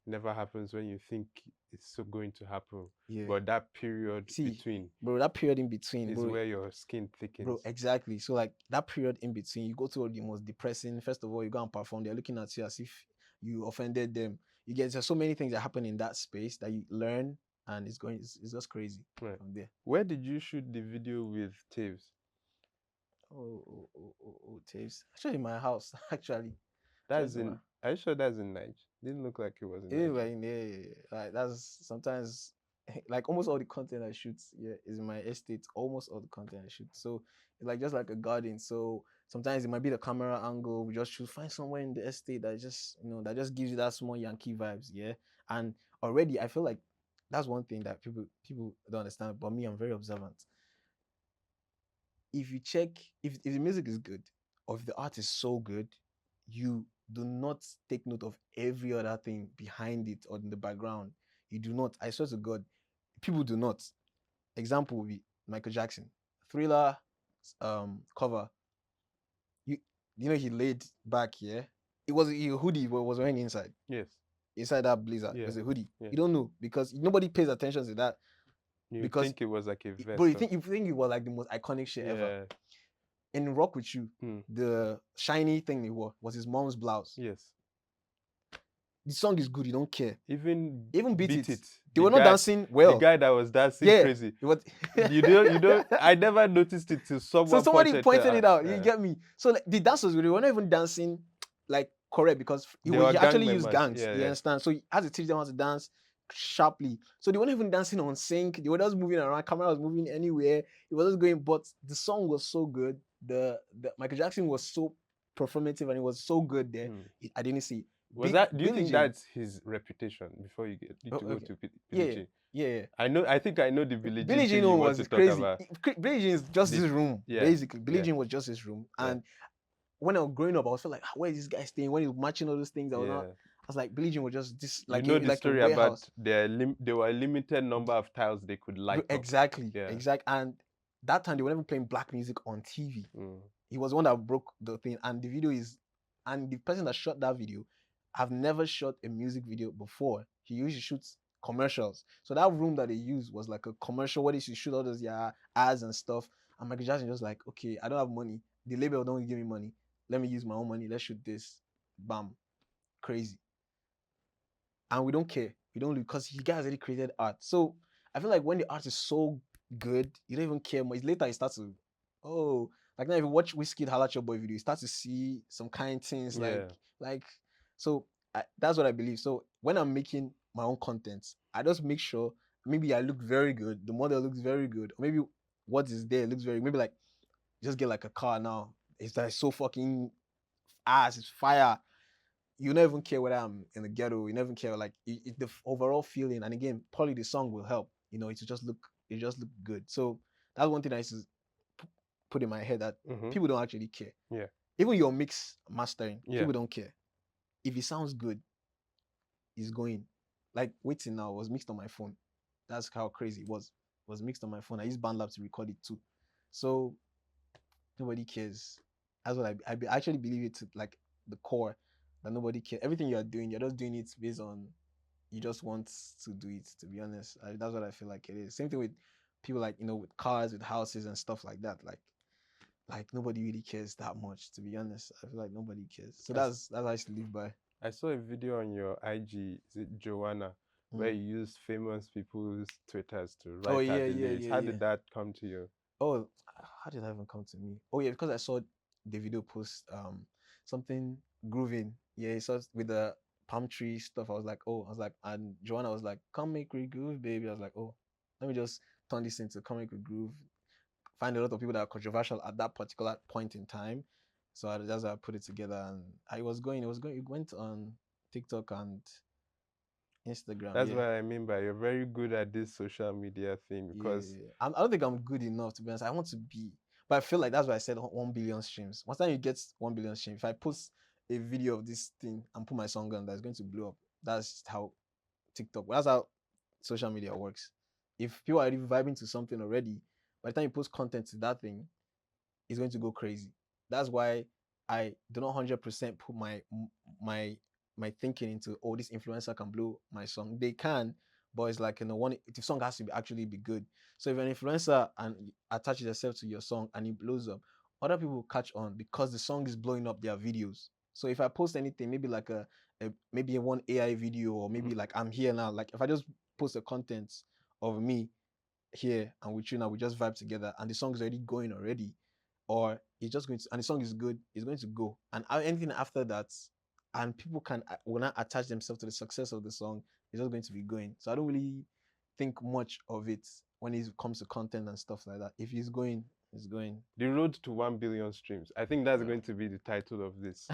never happens when you think it's so going to happen. Yeah. But that period See, between bro, that period in between, is bro, where your skin thickens. bro, exactly. So like that period in between, you go through the most depressing. First of all, you go and perform. They're looking at you as if you offended them. You get there's so many things that happen in that space that you learn, and it's just crazy Right. from there. Where did you shoot the video with Taves? Taves. Actually, in my house. Actually, That's in. Are you sure that's in Nigeria? Didn't look like it was in Nigeria. anyway, yeah, like that's sometimes like almost all the content I shoot, yeah, is in my estate. Almost all the content I shoot, so it's like just like a garden. So sometimes it might be the camera angle. We just should find somewhere in the estate that just that just gives you that small Yankee vibes, yeah. And already I feel like that's one thing that people don't understand. But me, I'm very observant. If you check if the music is good or if the art is so good, you do not take note of every other thing behind it or in the background. You do not. I swear to God, people do not. Example would be Michael Jackson, Thriller, cover. You he laid back here. It was a hoodie what was wearing inside. Yes. Inside that blazer, Yeah. it was a hoodie. Yeah. You don't know because nobody pays attention to that. You Because think it was like a vest. But you think it was like the most iconic shit ever. Yeah. In Rock With You, Hmm. the shiny thing he wore was his mom's blouse. Yes. The song is good, you don't care. Even Beat it. They The were not guy- dancing well. The guy that was dancing Yeah, crazy. it was You don't. I never noticed it till someone. So somebody pointed it out. Yeah. You get me? So like, the dancers they were not even dancing like correct because he They were actually gang used members. gangs. Yeah, You yeah. understand? So he had to teach them how to dance sharply. So they weren't even dancing on sync. They were just moving around. Camera was moving anywhere. It was just going. But the song was so good. The Michael Jackson was so performative and it was so good there. I didn't see. Do you think that's his reputation before you get to go to Billie Jean? Yeah. I think I know the Billie Billie Jean Jean you want was to talk crazy. about. Billie Jean is just his room, yeah, basically. Billie yeah. Jean was just his room. Yeah. And when I was growing up, I was like, where is this guy staying? When he was matching all those things, I was like, Billie Jean was just this, like, the like story a warehouse. about there were a limited number of tiles they could light up. Exactly. Yeah. Exactly. And that time they were never playing black music on TV. He was the one that broke the thing. And the video and the person that shot that video, I've never shot a music video before. He usually shoots commercials. So that room that they used was like a commercial where they should shoot all those ads and stuff. And Michael Jackson was like, okay, I don't have money. The label don't give me money. Let me use my own money. Let's shoot this. Bam. Crazy. And we don't care. We don't because he guys already created art. So I feel like when the art is so good, you don't even care much. Later you start to, like now if you watch Whiskey Holla at Your Boy video, you start to see some kind things so that's what I believe. So when I'm making my own content, I just make sure maybe I look very good, the model looks very good, or maybe what is there looks very maybe like just get like a car now. It's like so fucking ass, it's fire. You never even care whether I'm in the ghetto. You never even care like the overall feeling. And again, probably the song will help. It just look good. So that's one thing I used to put in my head that people don't actually care. Yeah. Even your mix mastering, Yeah. people don't care. If it sounds good, it's going. Like Wetin now was mixed on my phone. That's how crazy it was. It was mixed on my phone. I used BandLab to record it too. So nobody cares. That's what I actually believe it to like the core that nobody cares. Everything you are doing, you're just doing it based on you just want to do it. To be honest, that's what I feel like it is. Same thing with people like with cars, with houses and stuff like that. Like nobody really cares that much. To be honest, I feel like nobody cares. So that's how I should live by. I saw a video on your IG, is it Joanna, where you use famous people's Twitters to write out the lyrics. How did that come to you? Oh, how did that even come to me? Oh yeah, because I saw the video post something grooving. Yeah, he saw with the palm tree stuff. I was like, and Joanna was like, come make we groove, baby. I was like, oh, let me just turn this into come make we groove. Find a lot of people that are controversial at that particular point in time. So that's how I put it together, and it went on TikTok and Instagram. That's what I mean by you're very good at this social media thing because I don't think I'm good enough, to be honest. I want to be, but I feel like that's why I said 1 billion streams. Once time you get 1 billion streams, if I post a video of this thing and put my song on, that's going to blow up. That's how that's how social media works. If people are already vibing to something already, by the time you post content to that thing, it's going to go crazy. That's why I do not 100% put my my thinking into, oh, this influencer can blow my song. They can, but it's like, one, the song has to actually be good. So if you're an influencer and you attach yourself to your song and it blows up, other people will catch on because the song is blowing up their videos. So if I post anything, maybe like maybe one AI video, or maybe like I'm here now, like if I just post the content of me here and with you now, we just vibe together and the song is already going already, or it's just going to, and the song is good, it's going to go, and anything after that, and people will not attach themselves to the success of the song, it's just going to be going. So I don't really think much of it when it comes to content and stuff like that. If it's going, it's going. The road to 1 billion streams. I think that's going to be the title of this.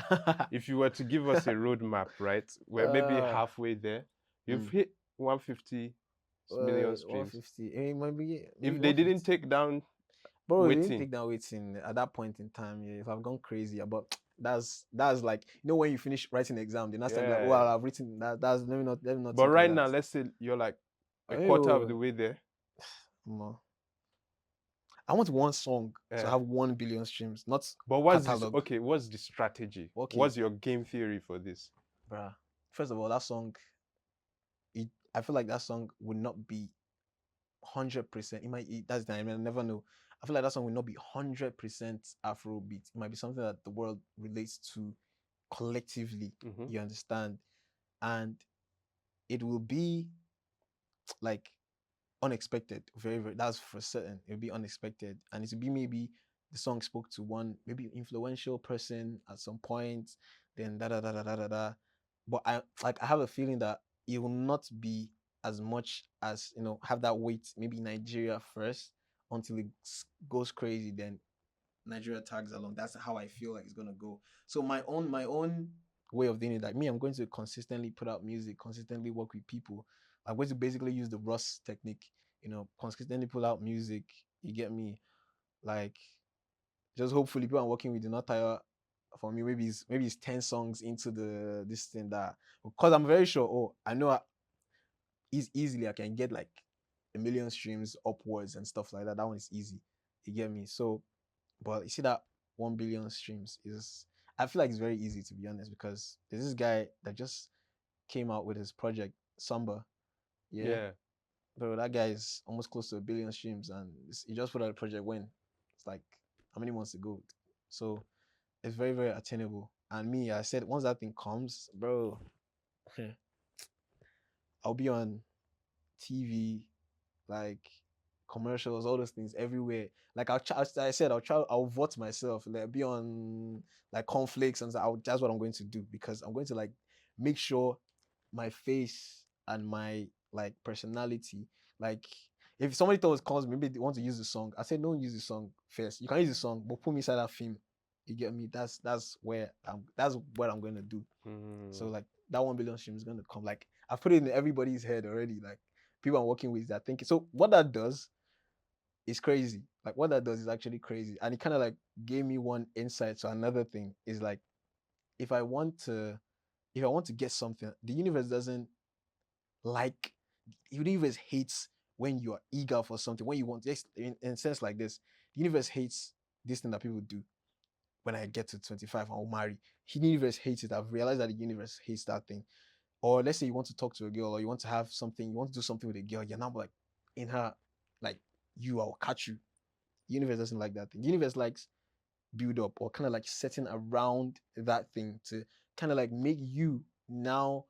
If you were to give us a roadmap, right? We're maybe halfway there. You've hit 150 million streams. 150. Maybe If they didn't take down Bro, they didn't Wetin. take down Wetin at that point in time. Yeah, if I've gone crazy, but that's like, when you finish writing the exam, the next time like, well, I've written that. That's let me not. But think right of now, that. let's say you're like a quarter of the way there. I want one song to have 1 billion streams, not. But what's catalog. this? Okay, what's the strategy? Okay. What's your game theory for this? Bruh, first of all, that song, I feel like that song would not be 100%. It might. That's the I never know. I feel like that song will not be 100% Afrobeat. It might be something that the world relates to collectively. You understand? And it will be like unexpected. Very, very. That's for certain. It will be unexpected, and it will be maybe the song spoke to one maybe influential person at some point. Then da da da da da da da. But I have a feeling that it will not be as much as have that weight. Maybe Nigeria first until it goes crazy. Then Nigeria tags along. That's how I feel like it's gonna go. So my own way of doing it, like me, I'm going to consistently put out music, consistently work with people. I'm going to basically use the Ross technique, consistently pull out music. You get me? Like, just hopefully people I'm working with do not tire for me. Maybe it's 10 songs into this thing, that, because I'm very sure, I know easily I can get like 1 million streams upwards and stuff like that. That one is easy. You get me? So, but you see that 1 billion streams I feel like it's very easy, to be honest, because there's this guy that just came out with his project Samba. Yeah. Bro, that guy is almost close to 1 billion streams, and he just put out a project when it's like how many months ago. So it's very, very attainable. And me, I said, once that thing comes, bro, I'll be on TV, like commercials, all those things everywhere. Like I'll vote myself, like be on like cornflakes, and that's what I'm going to do, because I'm going to like make sure my face and my like personality, like if somebody calls me, maybe they want to use the song, I said don't use the song first. You can use the song, but put me inside that film. You get me? That's what I'm going to do. So like that 1 billion stream is going to come. Like I've put it in everybody's head already. Like people I'm working with that thinking. So what that does is crazy. Like what that does is actually crazy. And it kind of like gave me one insight. So another thing is like, if I want to get something, the universe doesn't like, the universe hates when you are eager for something, when you want, in a sense like this, the universe hates this thing that people do. When I get to 25, I'll marry. The universe hates it. I've realized that the universe hates that thing. Or let's say you want to talk to a girl, or you want to have something, you want to do something with a girl, you're now like in her, like, I'll catch you. The universe doesn't like that thing. The universe likes build up, or kind of like setting around that thing to kind of like make you now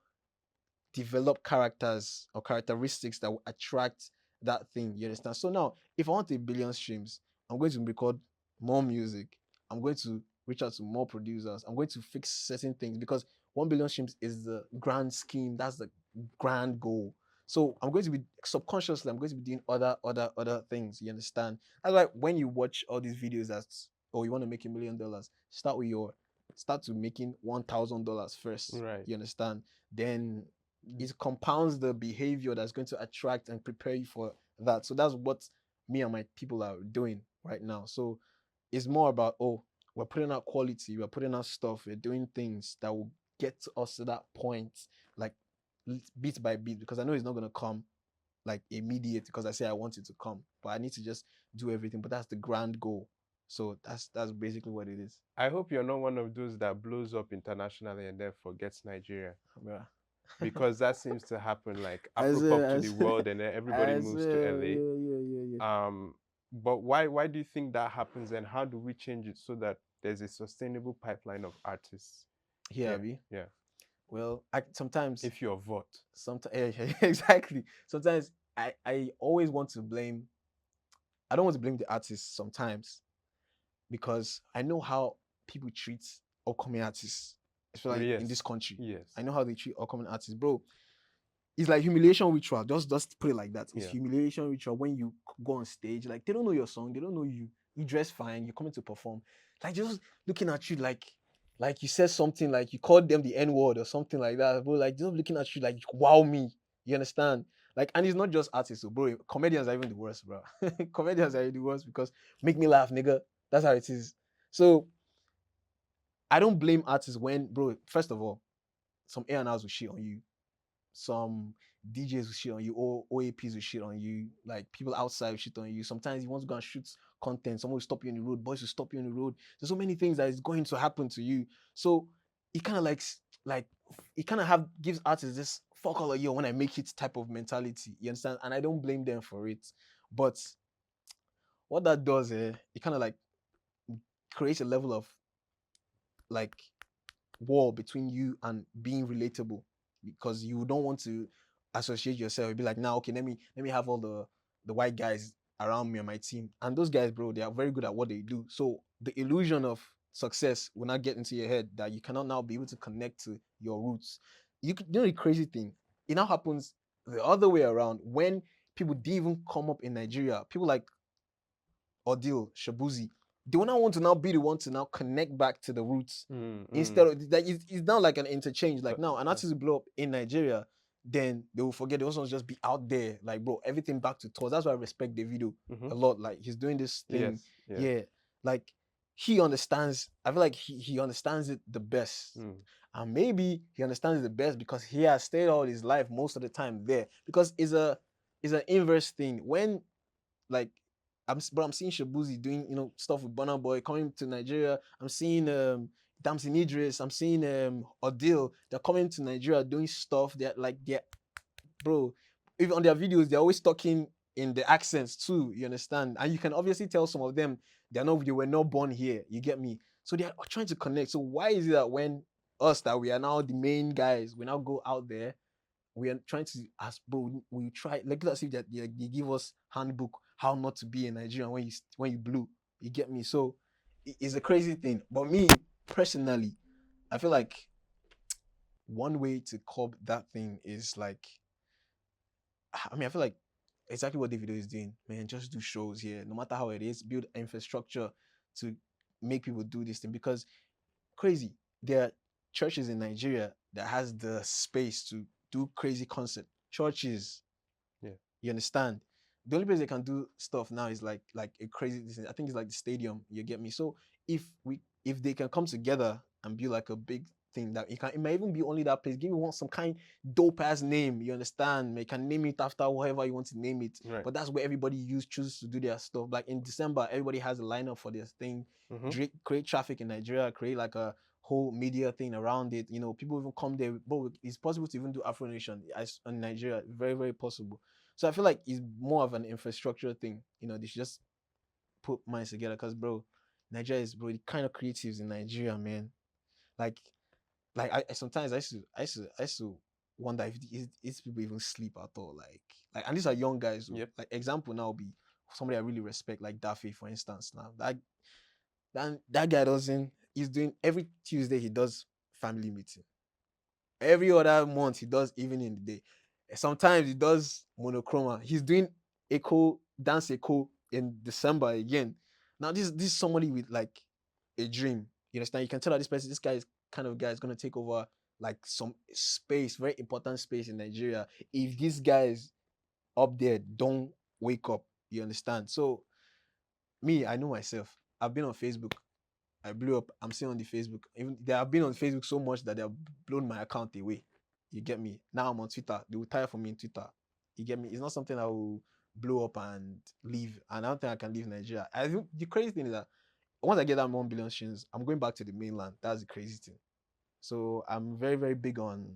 develop characters or characteristics that will attract that thing. You understand? So now, if I want 1 billion streams, I'm going to record more music. I'm going to reach out to more producers. I'm going to fix certain things, because 1 billion streams is the grand scheme. That's the grand goal. So I'm going to be subconsciously, I'm going to be doing other things. You understand? That's why when you watch all these videos you want to make $1 million, start to making $1,000 first. Right. You understand? Then it compounds the behavior that's going to attract and prepare you for that. So that's what me and my people are doing right now. So it's more about, we're putting out quality, we're putting out stuff, we're doing things that will get us to that point, like bit by bit, because I know it's not going to come like immediate, because I say I want it to come, but I need to just do everything. But that's the grand goal. So that's basically what it is. I hope you're not one of those that blows up internationally and then forgets Nigeria, Bruh. because that seems to happen. Like I swear, Afropop to I the swear, world, and then everybody I moves to swear, LA. yeah. But why do you think that happens, and how do we change it so that there's a sustainable pipeline of artists Here, here? Abi. Yeah. Well, sometimes, If you're vote. sometimes exactly. Sometimes I always want to blame. I don't want to blame the artists sometimes because I know how people treat upcoming artists, especially in this Yes. country. Yes. I know how they treat upcoming artists, bro. It's like humiliation ritual. Just put it like that. It's Yeah. humiliation ritual when you go on stage. Like they don't know your song, they don't know you. You dress fine, you're coming to perform. Like just looking at you like you said something, like you called them the N-word or something like that. Bro, like just looking at you like wow me. You understand? Like, and it's not just artists, so bro. Comedians are even the worst, bro. Comedians are the worst because make me laugh, nigga. That's how it is. So I don't blame artists when, bro, first of all, some A&Rs will shit on you, some DJs will shit on you, or OAPs will shit on you, like people outside will shit on you. Sometimes you want to go and shoot content, someone will stop you on the road, boys will stop you on the road. There's so many things that is going to happen to you. So it kind of like it kind of have gives artists this fuck all of you when I make it type of mentality. You understand? And I don't blame them for it. But what that does, it kind of like creates a level of like wall between you and being relatable because you don't want to associate yourself. You'd be like, now, okay, let me have all the white guys around me on my team. And those guys, bro, they are very good at what they do. So the illusion of success will not get into your head that you cannot now be able to connect to your roots. You know the crazy thing? It now happens the other way around when people didn't even come up in Nigeria. People like Odile, Shabuzi, they will not want to now be the one to now connect back to the roots instead of like it's now like an interchange. Like now, an artist will blow up in Nigeria, then they will forget. They also just be out there, like bro, everything back to tours. That's why I respect Davido a lot. Like he's doing this thing, Yes. yeah. Like he understands. I feel like he understands it the best. And maybe he understands it the best because he has stayed all his life most of the time there. Because it's an inverse thing when like I'm seeing Shabuzi doing stuff with Burna Boy coming to Nigeria. I'm seeing Damson Idris. I'm seeing Odile. They're coming to Nigeria doing stuff. They're bro. Even on their videos, they're always talking in the accents too. You understand? And you can obviously tell some of them they were not born here. You get me? So they're trying to connect. So why is it that when us that we are now the main guys, we now go out there, we are trying to ask, bro, we try like let's see that they give us handbook how not to be in Nigeria when you blew. You get me? So it's a crazy thing. But me personally, I feel like one way to curb that thing is like, I mean, I feel like exactly what Davido is doing, man. Just do shows here, no matter how it is, build infrastructure to make people do this thing because crazy. There are churches in Nigeria that has the space to do crazy concert. Churches, Yeah. you understand? The only place they can do stuff now is like a crazy. I think it's like the stadium. You get me? So if they can come together and be like a big thing that it might even be only that place. Give me some kind dope ass name. You understand? You can name it after whoever you want to name it. Right. But that's where everybody chooses to do their stuff. Like in December, everybody has a lineup for their thing. Create traffic in Nigeria. Create like a whole media thing around it. People even come there. But it's possible to even do Afro Nation in Nigeria. Very, very possible. So I feel like it's more of an infrastructure thing. They should just put minds together. Cause bro, Nigeria is bro the kind of creatives in Nigeria, man. Like I sometimes I used to wonder if these people even sleep at all. Like and these are young guys. Yep. Like example now would be somebody I really respect, like Daft, for instance. Now that guy doesn't. He's doing every Tuesday. He does family meeting. Every other month he does even in the day. Sometimes he does monochroma. He's doing echo in December again. Now this is somebody with like a dream. You understand? You can tell that this guy is kind of guy is gonna take over like some space, very important space in Nigeria. If these guys up there don't wake up, you understand? So me, I know myself. I've been on Facebook. I blew up. I'm still on the Facebook. Even they have been on Facebook so much that they have blown my account away. You get me? Now I'm on Twitter. They will tire for me in Twitter. You get me? It's not something I will blow up and leave. And I don't think I can leave Nigeria. I think the crazy thing is that once I get that 1 billion streams, I'm going back to the mainland. That's the crazy thing. So I'm very, very big on,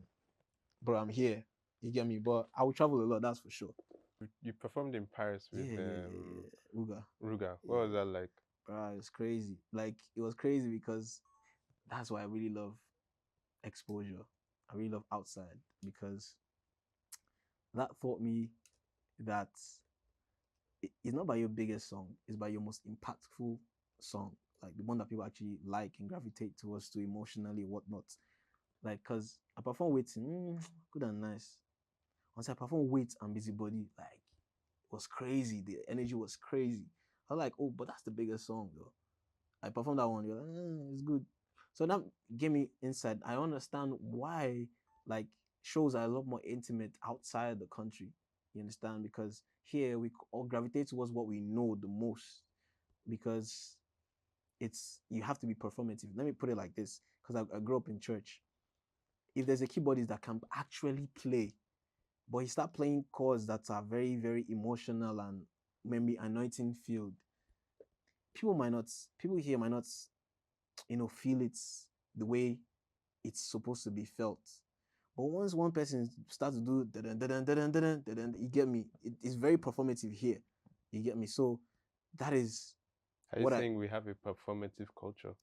bro, I'm here. You get me? But I will travel a lot, that's for sure. You performed in Paris with Uga. Ruga. What was that like? Bro, it was crazy. Like, it was crazy because that's why I really love exposure. I really love outside because that taught me that it's not by your biggest song, it's by your most impactful song, like the one that people actually like and gravitate towards to emotionally, whatnot. Like, cause I perform Wetin, good and nice. Once I perform Wait and Busybody, like, it was crazy. The energy was crazy. I was like, oh, but that's the biggest song though. I performed that one. You're like, it's good. So that gave me insight. I understand why, like, shows are a lot more intimate outside the country. You understand? Because here we all gravitate towards what we know the most. Because you have to be performative. Let me put it like this, because I grew up in church. If there's a keyboardist that can actually play, but he start playing chords that are very, very emotional and maybe anointing filled, people here might not, feel it the way it's supposed to be felt. But once one person starts to do you get me, it's very performative here. You get me? So that is Are you saying we have a performative culture?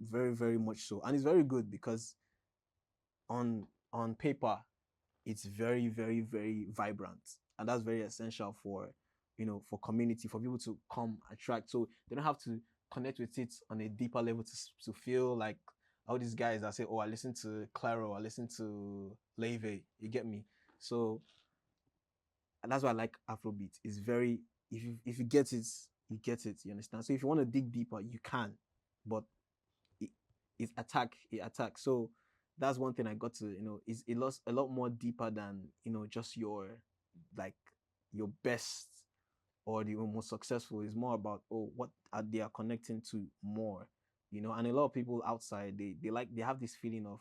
Very, very much so. And it's very good because on paper, it's very, very, very vibrant. And that's very essential for, for community, for people to come attract. So they don't have to connect with it on a deeper level to feel like all these guys that say, oh, I listen to Claro, I listen to Leve. You get me? So, and that's why I like Afrobeat. It's very, if you get it, you get it. You understand? So if you want to dig deeper, you can. But it attacks. So that's one thing I got to, it lost a lot more deeper than, just your, like, your best or the most successful. Is more about, what are they connecting to more, and a lot of people outside, they have this feeling of,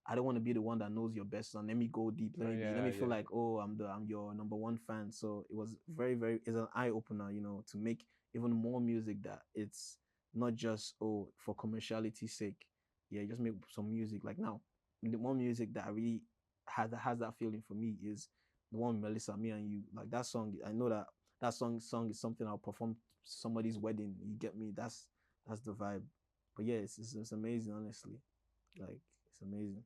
I don't want to be the one that knows your best song. Let me go deep. Let me feel like, I'm your number one fan. So it was very, very, it's an eye opener, to make even more music that it's not just for commerciality's sake. Yeah, just make some music. Like now, the one music that really has that feeling for me is the one with Melissa, Me and You. Like that song, I know that song is something I'll perform somebody's wedding. You get me? That's the vibe. But yeah, it's amazing, honestly. Like, it's amazing.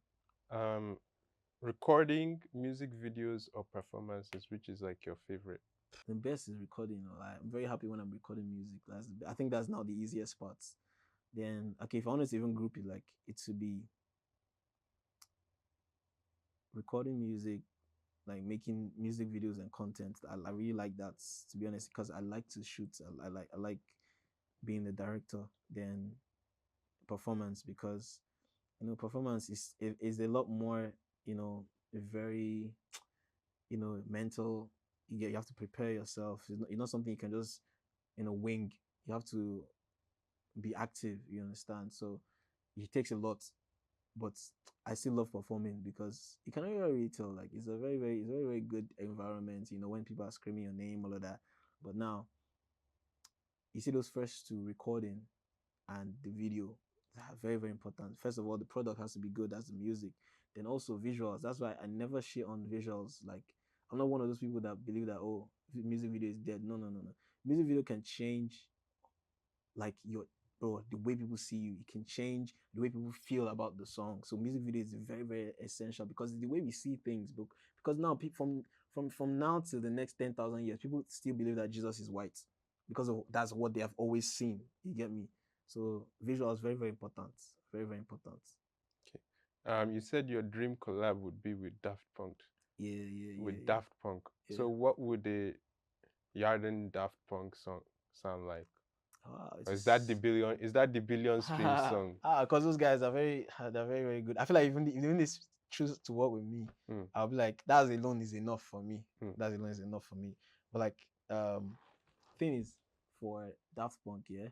Recording music videos or performances, which is like your favorite? The best is recording. Like, I'm very happy when I'm recording music. I think that's now the easiest part. Then, okay, if I wanted to even group it, like, it should be recording music, like making music videos and content. I really like that, to be honest, because I like to shoot. I like being the director. Then performance, because performance is a lot more, very, mental. You have to prepare yourself. It's not something you can just, wing. You have to be active. You understand? So it takes a lot. But I still love performing because you can really tell, like, it's a very, very good environment, when people are screaming your name, all of that. But now you see those first two, recording and the video, are very, very important. First of all, the product has to be good, that's the music. Then also visuals. That's why I never shit on visuals. Like, I'm not one of those people that believe that, music video is dead. No. Music video can change, like, the way people see you. It can change the way people feel about the song. So music video is very, very essential because it's the way we see things. Because now from now to the next 10,000 years, people still believe that Jesus is white because that's what they have always seen. You get me? So visual is very, very important. Very, very important. Okay. You said your dream collab would be with Daft Punk. Yeah. Daft Punk. Yeah. So what would a Yarden Daft Punk song sound like? Is that the billion streams song? Because those guys are they're very, very good. I feel like even they choose to work with me, I'll be like, that alone is enough for me. That alone is enough for me. But like, thing is, for Daft Punk, yeah,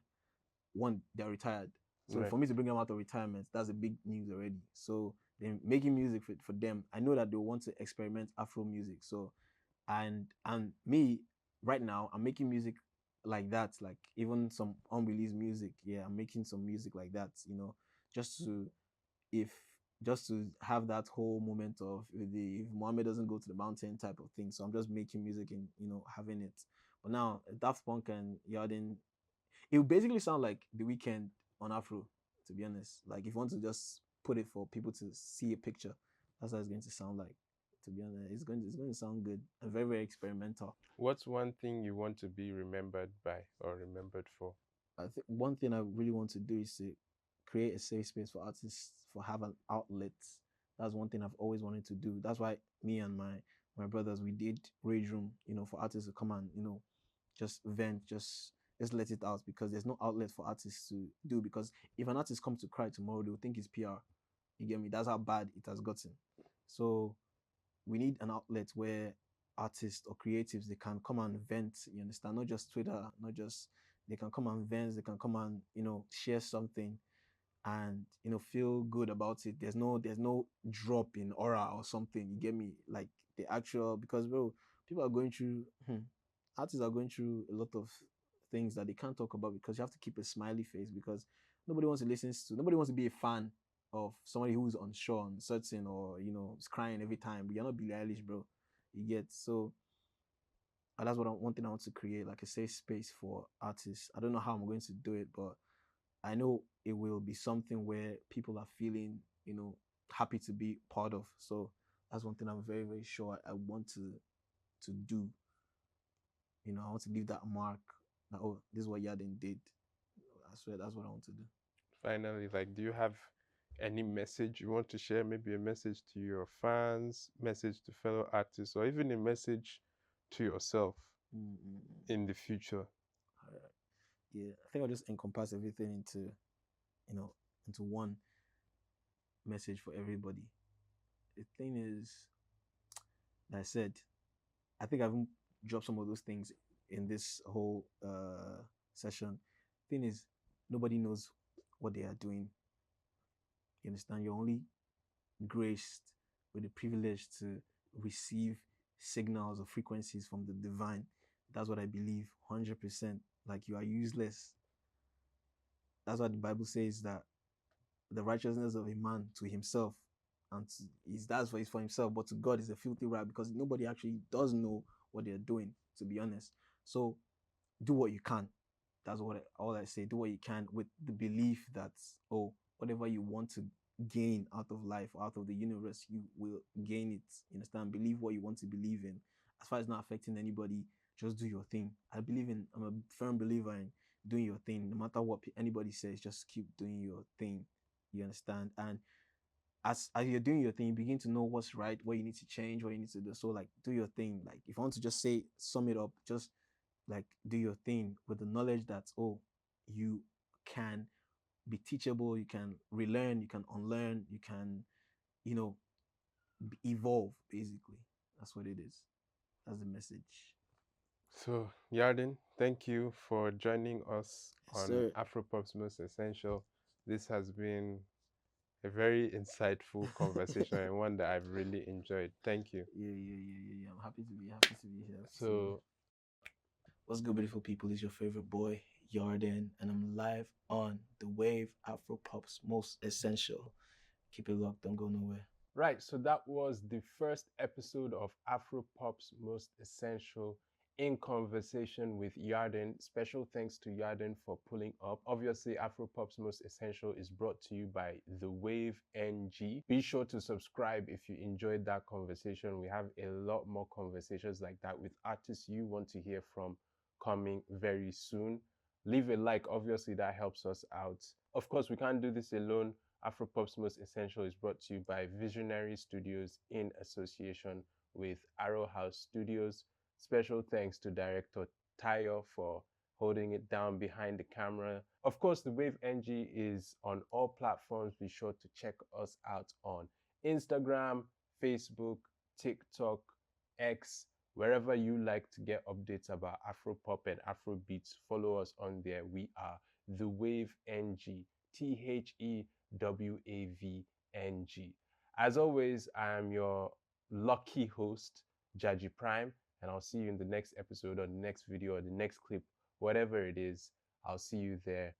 one, they're retired. So Right. for me to bring them out of retirement, that's a big news already. So then making music for them, I know that they want to experiment Afro music. So and me right now, I'm making music like that, like even some unreleased music. Yeah, I'm making some music like that, just to if just to have that whole moment of the if Mohammed doesn't go to the mountain type of thing. So I'm just making music and having it. But now Daft Punk and Yarden, it would basically sound like the Weeknd on Afro, to be honest. Like if you want to just put it for people to see a picture, that's how it's going to sound like. To be honest, it's going to sound good and very, very experimental. What's one thing you want to be remembered by or remembered for? I think one thing I really want to do is to create a safe space for artists for have an outlet. That's one thing I've always wanted to do. That's why me and my brothers, we did Rage Room, for artists to come and just vent, just let it out, because there's no outlet for artists to do. Because if an artist comes to cry tomorrow, they'll think it's PR. You get me? That's how bad it has gotten. So we need an outlet where artists or creatives, they can come and vent. You understand? Not just Twitter, not just they can come and vent. They can come and share something and feel good about it. There's no drop in aura or something. You get me? Like the actual, because bro, people are going through artists are going through a lot of things that they can't talk about, because you have to keep a smiley face, because nobody wants to be a fan of somebody who's unsure and certain, or is crying every time. But you're not Billie Eilish, bro. You get? So that's one thing I want to create, like a safe space for artists. I don't know how I'm going to do it, but I know it will be something where people are feeling, happy to be part of. So that's one thing I'm very, very sure I want to do. I want to leave that mark. That, oh, this is what Yarden did. I swear that's what I want to do. Finally, like, do you have any message you want to share? Maybe a message to your fans, message to fellow artists, or even a message to yourself in the future? Yeah, I think I'll just encompass everything into one message for everybody. The thing is, like I said, I think I've dropped some of those things in this whole session. Thing is, nobody knows what they are doing. You understand? You're only graced with the privilege to receive signals or frequencies from the divine. That's what I believe 100%. Like, you are useless. That's what the Bible says, that the righteousness of a man to himself, and that's for himself, but to God is a filthy rag, because nobody actually does know what they're doing, to be honest. So do what you can. That's all I say. Do what you can with the belief that, oh, whatever you want to gain out of life, out of the universe, you will gain it. You understand? Believe what you want to believe in. As far as not affecting anybody, just do your thing. I'm a firm believer in doing your thing. No matter what anybody says, just keep doing your thing. You understand? And as you're doing your thing, you begin to know what's right, what you need to change, what you need to do. So like, do your thing. Like, if I want to just sum it up, just like, do your thing with the knowledge that, oh, you can be teachable, you can relearn, you can unlearn, you can, evolve, basically. That's what it is. That's the message. So, Yarden, thank you for joining us on Sir. Afropop's Most Essential. This has been a very insightful conversation and one that I've really enjoyed. Thank you. Yeah. I'm happy to be here. So, what's good, beautiful people? It's your favorite boy, Yarden, and I'm live on the Wave, Afropop's Most Essential. Keep it locked, don't go nowhere. right, so that was the first episode of Afropop's Most Essential, in conversation with Yarden. Special thanks to Yarden for pulling up. Obviously, Afropop's Most Essential is brought to you by The Wave NG. Be sure to subscribe if you enjoyed that conversation. We have a lot more conversations like that with artists you want to hear from coming very soon. Leave a like, obviously that helps us out. Of course, we can't do this alone. Afropop's Most Essential is brought to you by Visionary Studios in association with Arrow House Studios. Special thanks to director Tayo for holding it down behind the camera. Of course, the Wave NG is on all platforms. Be sure to check us out on Instagram, Facebook, TikTok, X, wherever you like to get updates about Afropop and Afrobeats. Follow us on there. We are the Wave NG, THEWAVNG. As always, I am your lucky host, Jaji Prime, and I'll see you in the next episode or the next video or the next clip whatever it is, I'll see you there.